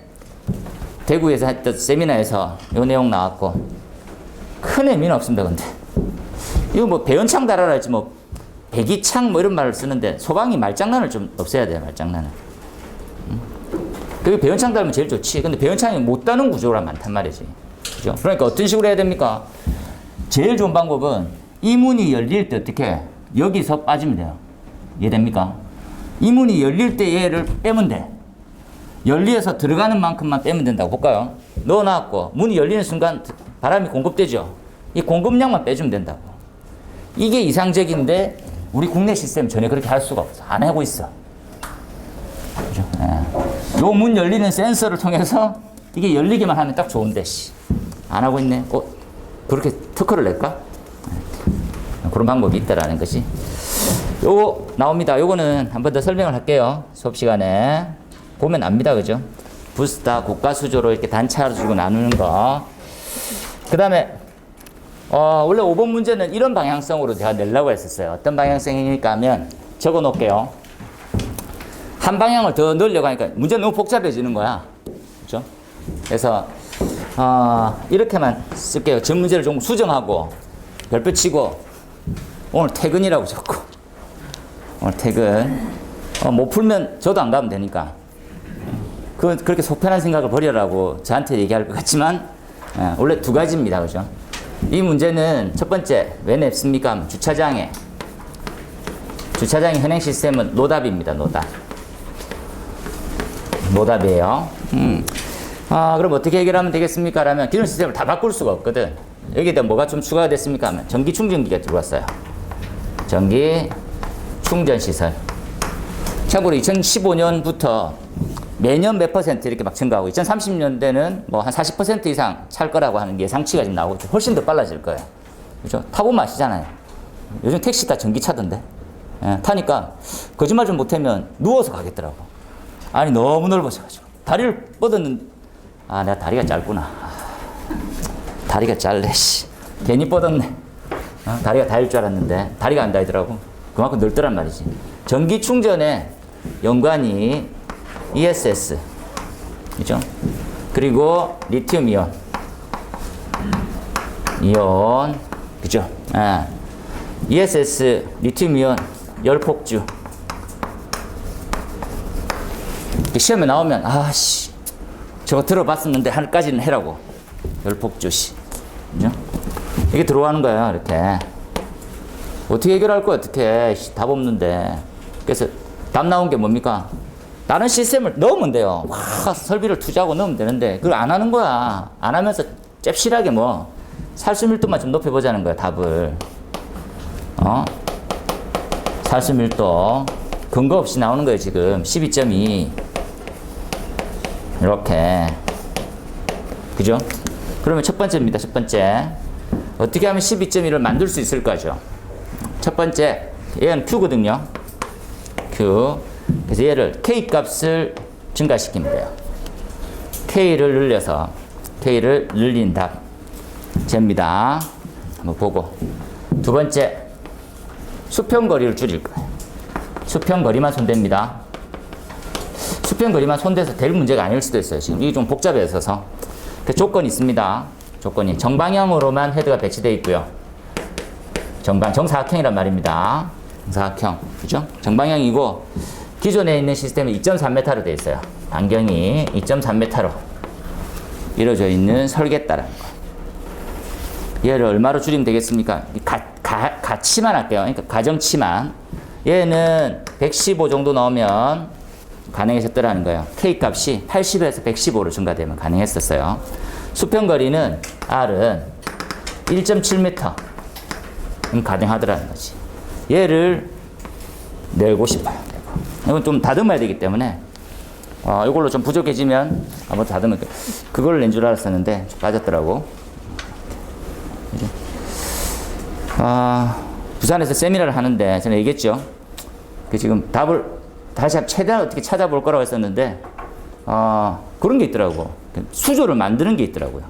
대구에서 했던 세미나에서 요 내용 나왔고, 큰 의미는 없습니다. 근데 이거 뭐 배연창 달아라 했지 뭐 배기창 뭐 이런 말을 쓰는데 소방이 말장난을 좀 없애야 돼요. 말장난을. 그 배연창 달면 제일 좋지. 근데 배연창이 못 다는 구조가 많단 말이지. 그죠? 그러니까 어떤 식으로 해야 됩니까? 제일 좋은 방법은 이 문이 열릴 때 어떻게 여기서 빠지면 돼요. 이해됩니까? 이 문이 열릴 때 얘를 빼면 돼. 열리에서 들어가는 만큼만 빼면 된다고 볼까요? 넣어놨고 문이 열리는 순간 바람이 공급되죠. 이 공급량만 빼주면 된다고. 이게 이상적인데 우리 국내 시스템 전혀 그렇게 할 수가 없어. 안 하고 있어. 그죠? 예. 요 문 열리는 센서를 통해서 이게 열리기만 하면 딱 좋은데 안 하고 있네. 그렇게 특허를 낼까? 그런 방법이 있다라는 것이. 요거 나옵니다. 요거는 한 번 더 설명을 할게요. 수업 시간에 보면 압니다. 그죠? 부스타 국가 수조로 이렇게 단차를 주고 나누는 거. 그 다음에 원래 5번 문제는 이런 방향성으로 제가 내려고 했었어요. 어떤 방향성이니까 하면 적어 놓을게요. 한 방향을 더 넣으려고 하니까 문제는 너무 복잡해지는 거야. 그죠? 그래서 이렇게만 쓸게요. 전 문제를 좀 수정하고 별표 치고 오늘 퇴근이라고 적고 오늘 퇴근. 못 풀면 저도 안 가면 되니까 그렇게 속편한 생각을 버려라고 저한테 얘기할 것 같지만 원래 두 가지입니다. 그죠? 이 문제는 첫 번째 왜 냈습니까? 주차장의 현행 시스템은 노답입니다. 노답이에요. 그럼 어떻게 해결하면 되겠습니까? 라면 기존 시스템을 다 바꿀 수가 없거든. 여기다 뭐가 좀 추가가 됐습니까? 하면 전기 충전기가 들어왔어요. 전기 충전 시설. 참고로 2015년부터 매년 몇 퍼센트 이렇게 막 증가하고 2030년대는 뭐 한 40% 이상 찰 거라고 하는 예상치가 지금 나오고 훨씬 더 빨라질 거예요. 그죠? 타보면 아시잖아요. 요즘 택시 다 전기차던데. 타니까 거짓말 좀 못하면 누워서 가겠더라고. 아니 너무 넓어져가지고 다리를 뻗었는데 내가 다리가 짧구나. 다리가 짧네. 괜히 뻗었네. 다리가 닿을 줄 알았는데 다리가 안 닿더라고. 그만큼 넓더란 말이지. 전기 충전에 연관이 ESS, 그죠? 그리고 리튬 이온, 그죠? ESS, 리튬 이온, 열폭주. 시험에 나오면 저거 들어봤었는데 하나까지는 해라고. 열폭주 그죠? 이게 들어가는 거야. 이렇게 어떻게 해결할 거야? 어떻게 답 없는데. 그래서 답 나온 게 뭡니까? 다른 시스템을 넣으면 돼요. 설비를 투자하고 넣으면 되는데 그걸 안 하는 거야. 안 하면서 잽실하게 뭐 살수밀도만 좀 높여보자는 거야. 답을. 살수밀도 근거 없이 나오는 거예요. 지금 12.2 이렇게. 그죠? 그러면 첫 번째입니다. 첫 번째 어떻게 하면 12.1을 만들 수 있을 거죠? 첫 번째 얘는 Q거든요. Q. 그래서 얘를 K 값을 증가시키면 돼요. K를 늘려서 K를 늘린 답. 잽니다. 한번 보고. 두 번째, 수평거리를 줄일 거예요. 수평거리만 손댑니다. 수평거리만 손대서 될 문제가 아닐 수도 있어요. 지금 이게 좀 복잡해서. 그 조건이 있습니다. 조건이 정방향으로만 헤드가 배치되어 있고요. 정사각형이란 말입니다. 정사각형. 그죠? 정방향이고, 기존에 있는 시스템은 2.3m로 되어 있어요. 반경이 2.3m로 이루어져 있는 설계다라는 거. 얘를 얼마로 줄이면 되겠습니까? 가치만 할게요. 그러니까 가정치만. 얘는 115 정도 넣으면 가능했었더라는 거예요. K 값이 80에서 115로 증가되면 가능했었어요. 수평거리는 R은 1.7m 가능하더라는 거지. 얘를 내고 싶어요. 이건 좀 다듬어야 되기 때문에 이걸로 좀 부족해지면 한번 다듬을 거예요. 그걸 낸 줄 알았었는데 좀 빠졌더라고. 부산에서 세미나를 하는데 저는 얘기했죠. 그 지금 답을 다시 최대한 어떻게 찾아볼 거라고 했었는데 그런 게 있더라고. 수조를 만드는 게 있더라고요.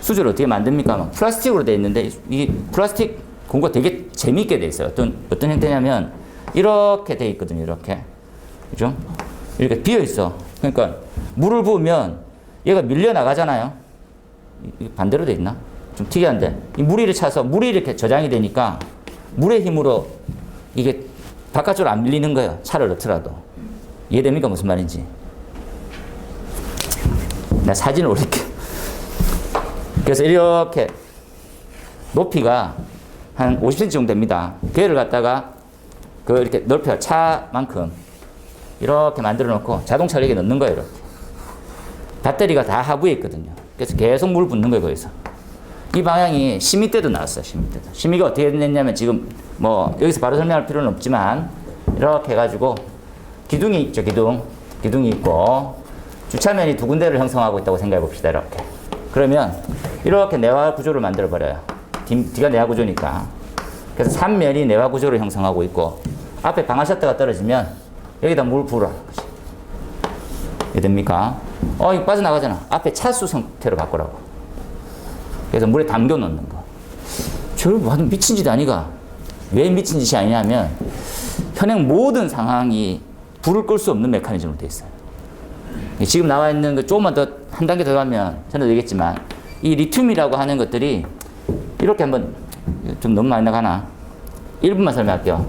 수조를 어떻게 만듭니까? 플라스틱으로 돼 있는데 이 플라스틱 공구가 되게 재미있게 돼 있어요. 어떤 형태냐면 이렇게 돼 있거든요. 이렇게. 그죠? 이렇게 비어 있어. 그러니까 물을 부으면 얘가 밀려 나가잖아요. 이게 반대로 돼 있나? 좀 특이한데. 이 물이 이렇게 차서 물이 이렇게 저장이 되니까 물의 힘으로 이게 바깥쪽으로 안 밀리는 거예요. 차를 넣더라도. 이해됩니까? 무슨 말인지. 나 사진을 올릴게. 그래서 이렇게 높이가 한 50cm 정도 됩니다. 걔를 갖다가 이렇게 넓혀 차만큼 이렇게 만들어 놓고 자동차를 여기 넣는 거예요. 이렇게. 배터리가 다 하부에 있거든요. 그래서 계속 물 붓는 거예요. 거기서. 이 방향이 심의 때도 나왔어요. 심의 때도. 심의가 어떻게 됐냐면 지금 뭐 여기서 바로 설명할 필요는 없지만 이렇게 해가지고 기둥이 있죠. 기둥이 있고 주차면이 두 군데를 형성하고 있다고 생각해 봅시다. 이렇게. 그러면 이렇게 내화 구조를 만들어 버려요. D가 내화 구조니까. 그래서 3면이 내화 구조를 형성하고 있고 앞에 방아 셔터가 떨어지면 여기다 물 부으라는 거지. 이해됩니까? 이거 빠져나가잖아. 앞에 차수 형태로 바꾸라고. 그래서 물에 담겨 놓는 거. 저를 완전 미친 짓 아니가. 왜 미친 짓이 아니냐면 현행 모든 상황이 불을 끌 수 없는 메커니즘으로 되어 있어요. 지금 나와 있는 거 조금만 더 한 단계 더 가면 전에도 얘기했지만 이 리튬이라고 하는 것들이 이렇게 한번 좀 너무 많이 나가나? 1분만 설명할게요.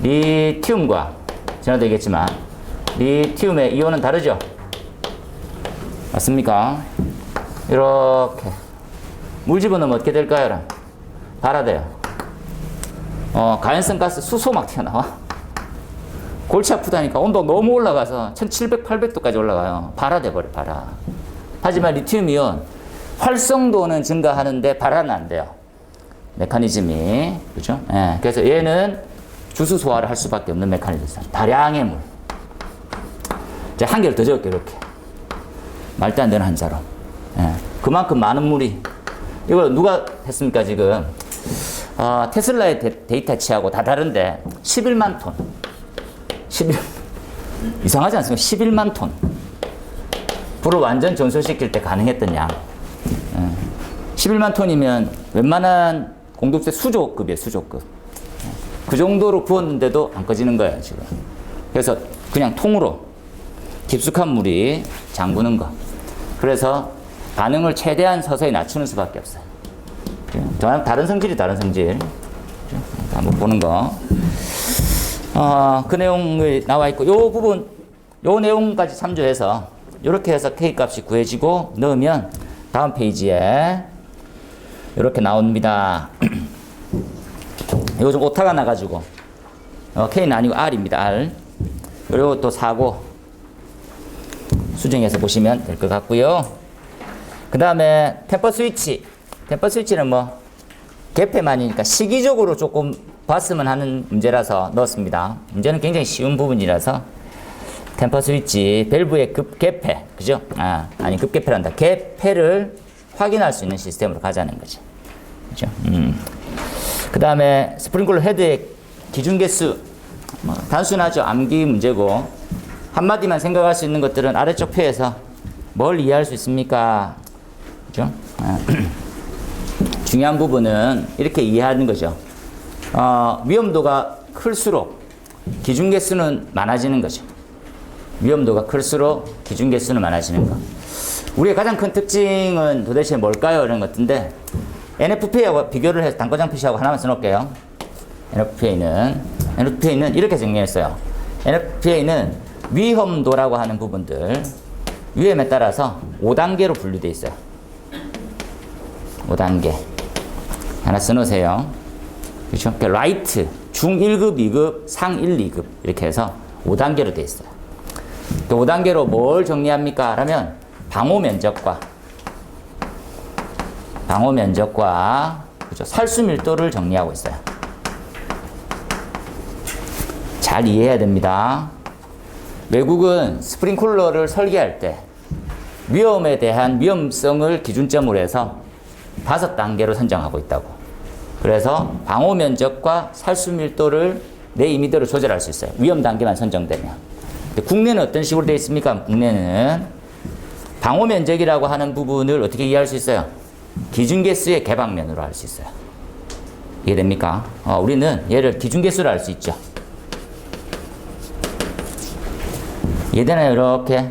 리튬과 전에도 얘기했지만 리튬의 이온은 다르죠? 맞습니까? 이렇게 물 집어넣으면 어떻게 될까요? 발화돼요. 가연성 가스 수소 막 튀어나와. 골치 아프다니까 온도가 너무 올라가서 1700, 800도까지 올라가요. 발화돼 버려, 발화. 하지만 리튬이온 활성도는 증가하는데 발화는 안 돼요. 메커니즘이. 그죠? 예. 그래서 얘는 주수 소화를 할 수밖에 없는 메커니즘이에요. 다량의 물. 이제 한 개를 더 적을게요, 이렇게. 말도 안 되는 한자로. 예. 그만큼 많은 물이. 이걸 누가 했습니까, 지금? 테슬라의 데이터치하고 다 다른데, 11만 톤. 이상하지 않습니까? 11만 톤. 불을 완전 전소시킬 때 가능했던 양. 11만 톤이면 웬만한 공급세 수조급이에요, 수조급. 그 정도로 부었는데도 안 꺼지는 거예요, 지금. 그래서 그냥 통으로 깊숙한 물이 잠그는 거. 그래서 반응을 최대한 서서히 낮추는 수밖에 없어요. 다른 성질이 다른 성질. 한번 보는 거. 그 내용이 나와 있고, 요 부분, 요 내용까지 참조해서, 이렇게 해서 K 값이 구해지고 넣으면 다음 페이지에 이렇게 나옵니다. 이거 좀 오타가 나가지고, K는 아니고 R입니다, R. 그리고 또 사고 수정해서 보시면 될 것 같고요. 그 다음에 템퍼 스위치. 템퍼 스위치는 뭐, 개폐만이니까 시기적으로 조금 봤으면 하는 문제라서 넣었습니다. 문제는 굉장히 쉬운 부분이라서 템퍼 스위치, 밸브의 급개폐, 그죠? 아니, 급개폐란다. 개폐를 확인할 수 있는 시스템으로 가자는 거죠. 그죠? 그 다음에 스프링클러 헤드의 기준 개수. 단순하죠. 암기 문제고. 한마디만 생각할 수 있는 것들은 아래쪽 표에서 뭘 이해할 수 있습니까? 그죠? 중요한 부분은 이렇게 이해하는 거죠. 위험도가 클수록 기준 개수는 많아지는 거죠. 위험도가 클수록 기준 개수는 많아지는 거. 우리의 가장 큰 특징은 도대체 뭘까요? 이런 것 같은데, NFP하고 비교를 해서 단과장 표시하고 하나만 써놓을게요. NFPA는 이렇게 정리했어요. NFPA는 위험도라고 하는 부분들, 위험에 따라서 5단계로 분류되어 있어요. 5단계. 하나 써놓으세요. 그렇죠? 라이트, 중 1급, 2급, 상 1, 2급. 이렇게 해서 5단계로 되어 있어요. 또 5단계로 뭘 정리합니까? 라면, 방호 면적과, 그렇죠? 살수 밀도를 정리하고 있어요. 잘 이해해야 됩니다. 외국은 스프링클러를 설계할 때 위험에 대한 위험성을 기준점으로 해서 5단계로 선정하고 있다고. 그래서 방호 면적과 살수 밀도를 내 임의대로 조절할 수 있어요. 위험 단계만 선정되면. 국내는 어떤 식으로 되어 있습니까? 국내는 방호 면적이라고 하는 부분을 어떻게 이해할 수 있어요? 기준 개수의 개방면으로 알 수 있어요. 이해됩니까? 우리는 얘를 기준 개수로 알 수 있죠. 이해되나요? 이렇게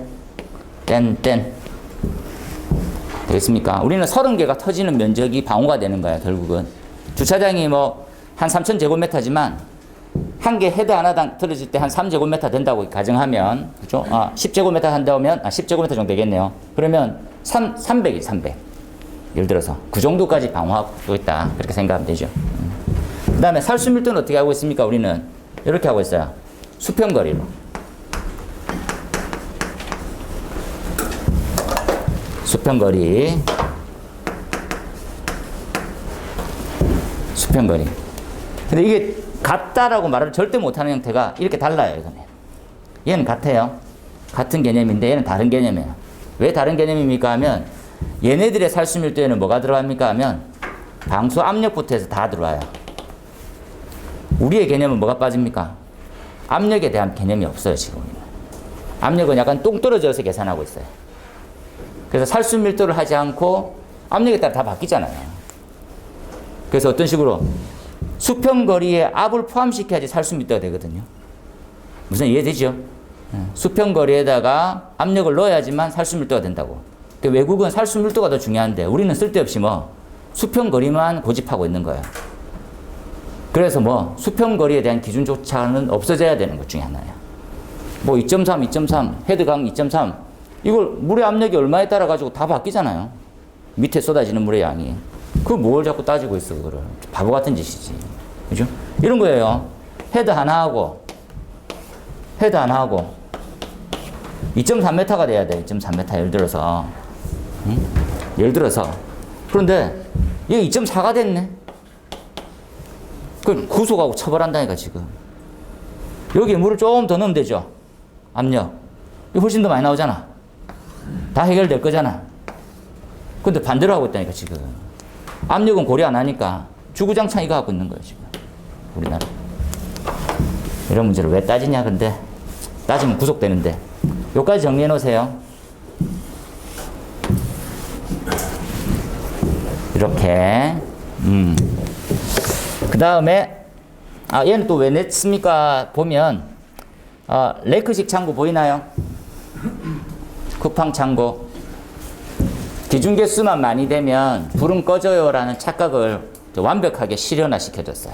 땐 되겠습니까? 우리는 30개가 터지는 면적이 방호가 되는 거야, 결국은. 주차장이 뭐 한 3,000제곱미터지만 한 개 헤드 하나당 틀어질 때 한 3제곱미터 된다고 가정하면, 그죠? 10제곱미터 한다면 10제곱미터 정도 되겠네요. 그러면 300이 300. 예를 들어서 그 정도까지 방어하고 있다, 그렇게 생각하면 되죠. 그 다음에 살수 밀도는 어떻게 하고 있습니까? 우리는 이렇게 하고 있어요. 수평거리로. 수평거리. 근데 이게 같다라고 말을 절대 못하는 형태가 이렇게 달라요, 이거는. 얘는 같아요. 같은 개념인데 얘는 다른 개념이에요. 왜 다른 개념입니까? 하면 얘네들의 살수 밀도에는 뭐가 들어갑니까? 하면 방수 압력부터 해서 다 들어와요. 우리의 개념은 뭐가 빠집니까? 압력에 대한 개념이 없어요, 지금. 압력은 약간 똥 떨어져서 계산하고 있어요. 그래서 살수 밀도를 하지 않고 압력에 따라 다 바뀌잖아요. 그래서 어떤 식으로 수평거리에 압을 포함시켜야지 살수 밀도가 되거든요. 무슨 이해되죠? 수평거리에다가 압력을 넣어야지만 살수 밀도가 된다고. 외국은 살수 밀도가 더 중요한데 우리는 쓸데없이 뭐 수평거리만 고집하고 있는 거예요. 그래서 뭐 수평거리에 대한 기준조차는 없어져야 되는 것 중에 하나예요. 뭐 2.3, 헤드강 2.3 이걸 물의 압력이 얼마에 따라 가지고 다 바뀌잖아요. 밑에 쏟아지는 물의 양이. 그걸 뭘 자꾸 따지고 있어, 그거를. 바보 같은 짓이지. 그죠? 이런 거예요. 헤드 하나 하고 2.3m가 돼야 돼. 2.3m 예를 들어서. 응? 예를 들어서. 그런데 얘 2.4가 됐네. 그걸 구속하고 처벌한다니까, 지금. 여기에 물을 조금 더 넣으면 되죠. 압력. 이거 훨씬 더 많이 나오잖아. 다 해결될 거잖아. 근데 반대로 하고 있다니까, 지금. 압력은 고려 안 하니까 주구장창 이거 하고 있는 거예요, 지금. 우리나라. 이런 문제를 왜 따지냐, 근데. 따지면 구속되는데. 여기까지 정리해 놓으세요. 이렇게. 그 다음에, 얘는 또 왜 냈습니까? 보면, 레크식 창구 보이나요? 쿠팡 창구. 기준 개수만 많이 되면 불은 꺼져요 라는 착각을 완벽하게 실현화 시켜줬어요.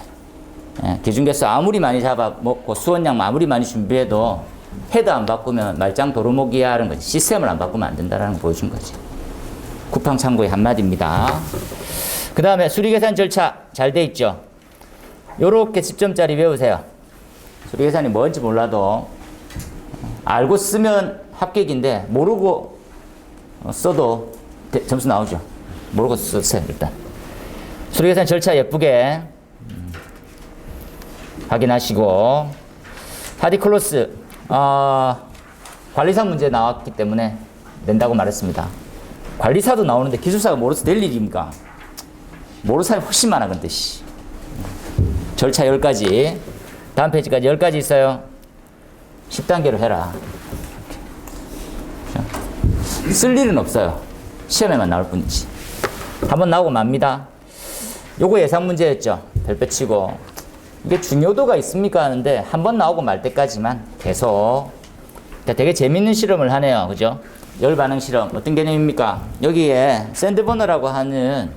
기준 개수 아무리 많이 잡아먹고 수원양 아무리 많이 준비해도 헤드 안 바꾸면 말짱 도루묵이야 하는 거지. 시스템을 안 바꾸면 안 된다는 걸 보여준 거지. 쿠팡 창구의 한마디입니다. 그 다음에 수리계산 절차 잘 돼 있죠. 요렇게 10점짜리 외우세요. 수리계산이 뭔지 몰라도 알고 쓰면 합격인데 모르고 써도 점수 나오죠. 모르고 쓰세요, 일단. 수리계산 절차 예쁘게 확인하시고, 하디클로스, 관리사 문제 나왔기 때문에 낸다고 말했습니다. 관리사도 나오는데 기술사가 모르서 될 일입니까? 모르는 사람이 훨씬 많아, 근데, 절차 10가지. 다음 페이지까지 10가지 있어요. 10단계로 해라. 쓸 일은 없어요. 시험에만 나올 뿐이지. 한번 나오고 맙니다. 요거 예상 문제였죠. 별표 치고. 이게 중요도가 있습니까 하는데 한 번 나오고 말 때까지만 계속. 그러니까 되게 재밌는 실험을 하네요. 그죠? 열 반응 실험. 어떤 개념입니까? 여기에 샌드 버너라고 하는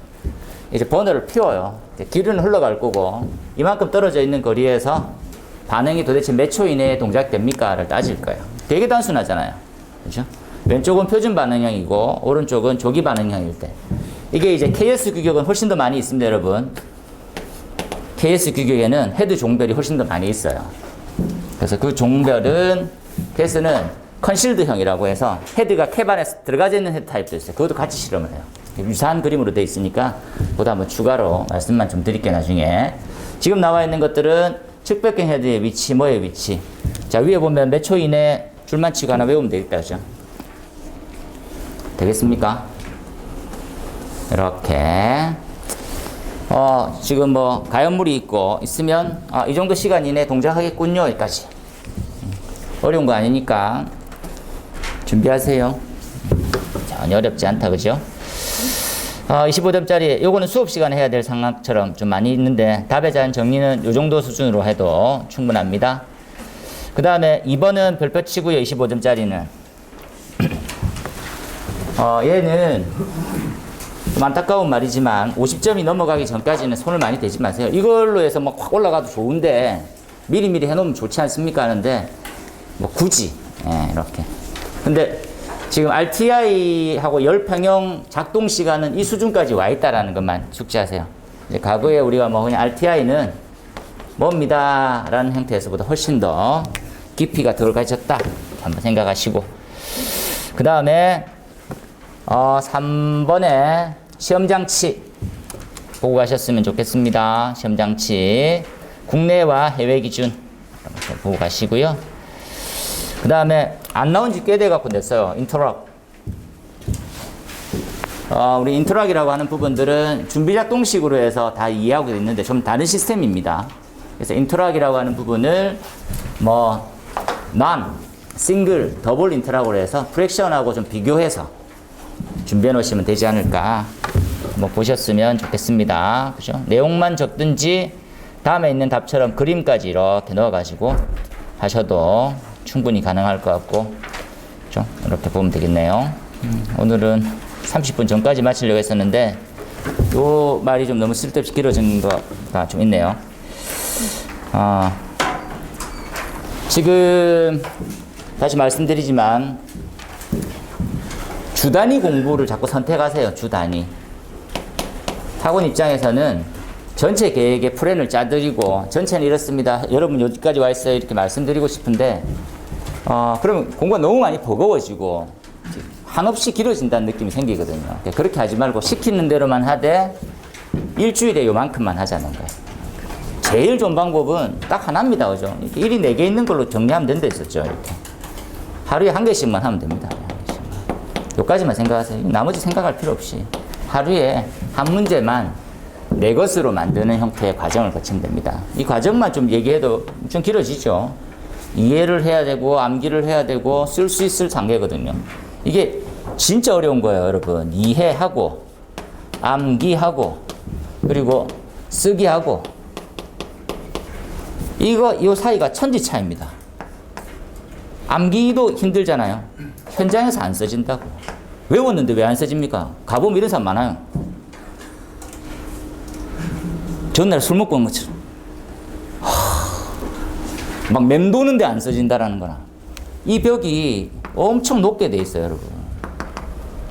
이제 버너를 피워요. 기름은 흘러갈 거고 이만큼 떨어져 있는 거리에서 반응이 도대체 몇 초 이내에 동작됩니까를 따질 거예요. 되게 단순하잖아요. 그죠? 왼쪽은 표준 반응형이고 오른쪽은 조기 반응형일 때. 이게 이제 KS 규격은 훨씬 더 많이 있습니다, 여러분. KS 규격에는 헤드 종별이 훨씬 더 많이 있어요. 그래서 그 종별은 KS는 컨실드형이라고 해서 헤드가 캡 안에 들어가져 있는 헤드 타입도 있어요. 그것도 같이 실험을 해요. 유사한 그림으로 되어 있으니까 그것도 한번 추가로 말씀만 좀 드릴게요, 나중에. 지금 나와 있는 것들은 측벽경 헤드의 위치, 뭐의 위치. 자, 위에 보면 몇 초 이내에 줄만 치고 하나 외우면 되겠다, 그죠? 되겠습니까? 이렇게. 지금 뭐, 가연물이 있으면, 이 정도 시간 이내에 동작하겠군요, 여기까지. 어려운 거 아니니까 준비하세요. 전혀 어렵지 않다, 그죠? 25점짜리, 요거는 수업 시간에 해야 될 상황처럼 좀 많이 있는데, 답에 대한 정리는 요 정도 수준으로 해도 충분합니다. 그 다음에 2번은 별표 치고요, 25점짜리는. 얘는 좀 안타까운 말이지만 50점이 넘어가기 전까지는 손을 많이 대지 마세요. 이걸로 해서 뭐 확 올라가도 좋은데 미리미리 해놓으면 좋지 않습니까 하는데 뭐 굳이 이렇게. 근데 지금 RTI하고 열평형 작동 시간은 이 수준까지 와 있다라는 것만 숙지하세요. 이제 과거에 우리가 뭐 그냥 RTI는 뭡니다 라는 형태에서보다 훨씬 더 깊이가 덜 가졌다 한번 생각하시고, 그 다음에 3번에 시험장치 보고 가셨으면 좋겠습니다. 시험장치 국내와 해외 기준 보고 가시고요. 그 다음에 안 나온 지 꽤 돼 갖고 냈어요. 인터락. 우리 인터락이라고 하는 부분들은 준비작동식으로 해서 다 이해하고 있는데 좀 다른 시스템입니다. 그래서 인터락이라고 하는 부분을 뭐 싱글, 더블 인터락으로 해서 프랙션하고 좀 비교해서 준비해 놓으시면 되지 않을까 뭐 보셨으면 좋겠습니다. 그죠? 내용만 적든지 다음에 있는 답처럼 그림까지 이렇게 넣어가지고 하셔도 충분히 가능할 것 같고, 좀 이렇게 보면 되겠네요. 오늘은 30분 전까지 마치려고 했었는데 요 말이 좀 너무 쓸데없이 길어진 거가 좀 있네요. 지금 다시 말씀드리지만 주 단위 공부를 자꾸 선택하세요. 주 단위. 학원 입장에서는 전체 계획의 플랜을 짜드리고 전체는 이렇습니다. 여러분 여기까지 와 있어요. 이렇게 말씀드리고 싶은데 그러면 공부가 너무 많이 버거워지고 한없이 길어진다는 느낌이 생기거든요. 그렇게 하지 말고 시키는 대로만 하되 일주일에 요만큼만 하자는 거예요. 제일 좋은 방법은 딱 하나입니다. 그죠? 이렇게 일이 4개 있는 걸로 정리하면 된다 했었죠. 이렇게. 하루에 1개씩만 하면 됩니다. 요까지만 생각하세요. 나머지 생각할 필요 없이 하루에 한 문제만 내 것으로 만드는 형태의 과정을 거치면 됩니다. 이 과정만 좀 얘기해도 좀 길어지죠. 이해를 해야 되고 암기를 해야 되고 쓸 수 있을 단계거든요. 이게 진짜 어려운 거예요, 여러분. 이해하고 암기하고 그리고 쓰기하고 이 사이가 천지 차이입니다. 암기도 힘들잖아요. 현장에서 안 써진다고. 외웠는데 왜 안 써집니까? 가보면 이런 사람 많아요. 전날 술 먹고 온 것처럼 막 맴도는데 안 써진다라는 거나, 이 벽이 엄청 높게 돼 있어요, 여러분.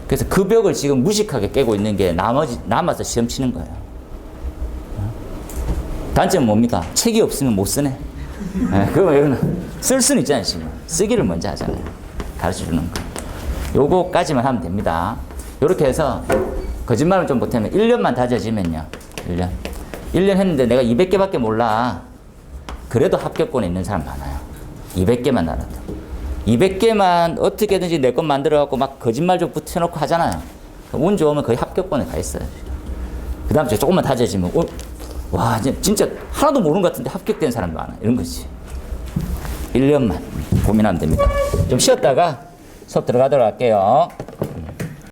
그래서 그 벽을 지금 무식하게 깨고 있는 게 남아서 시험 치는 거예요. 단점은 뭡니까? 책이 없으면 못 쓰네. 그러면 여러분 쓸 수는 있잖아요. 지금 쓰기를 먼저 하잖아요. 가르쳐주는 거. 요거까지만 하면 됩니다. 요렇게 해서 거짓말을 좀 못하면 1년만 다져지면요. 1년 했는데 내가 200개밖에 몰라. 그래도 합격권에 있는 사람 많아요. 200개만 알아도. 200개만 어떻게든지 내 것 만들어갖고 막 거짓말 좀 붙여놓고 하잖아요. 운 좋으면 거의 합격권에 가 있어요. 그 다음 주에 조금만 다져지면, 와, 진짜 하나도 모르는 것 같은데 합격된 사람도 많아. 이런 거지. 1년만 고민하면 됩니다. 좀 쉬었다가 수업 들어가도록 할게요.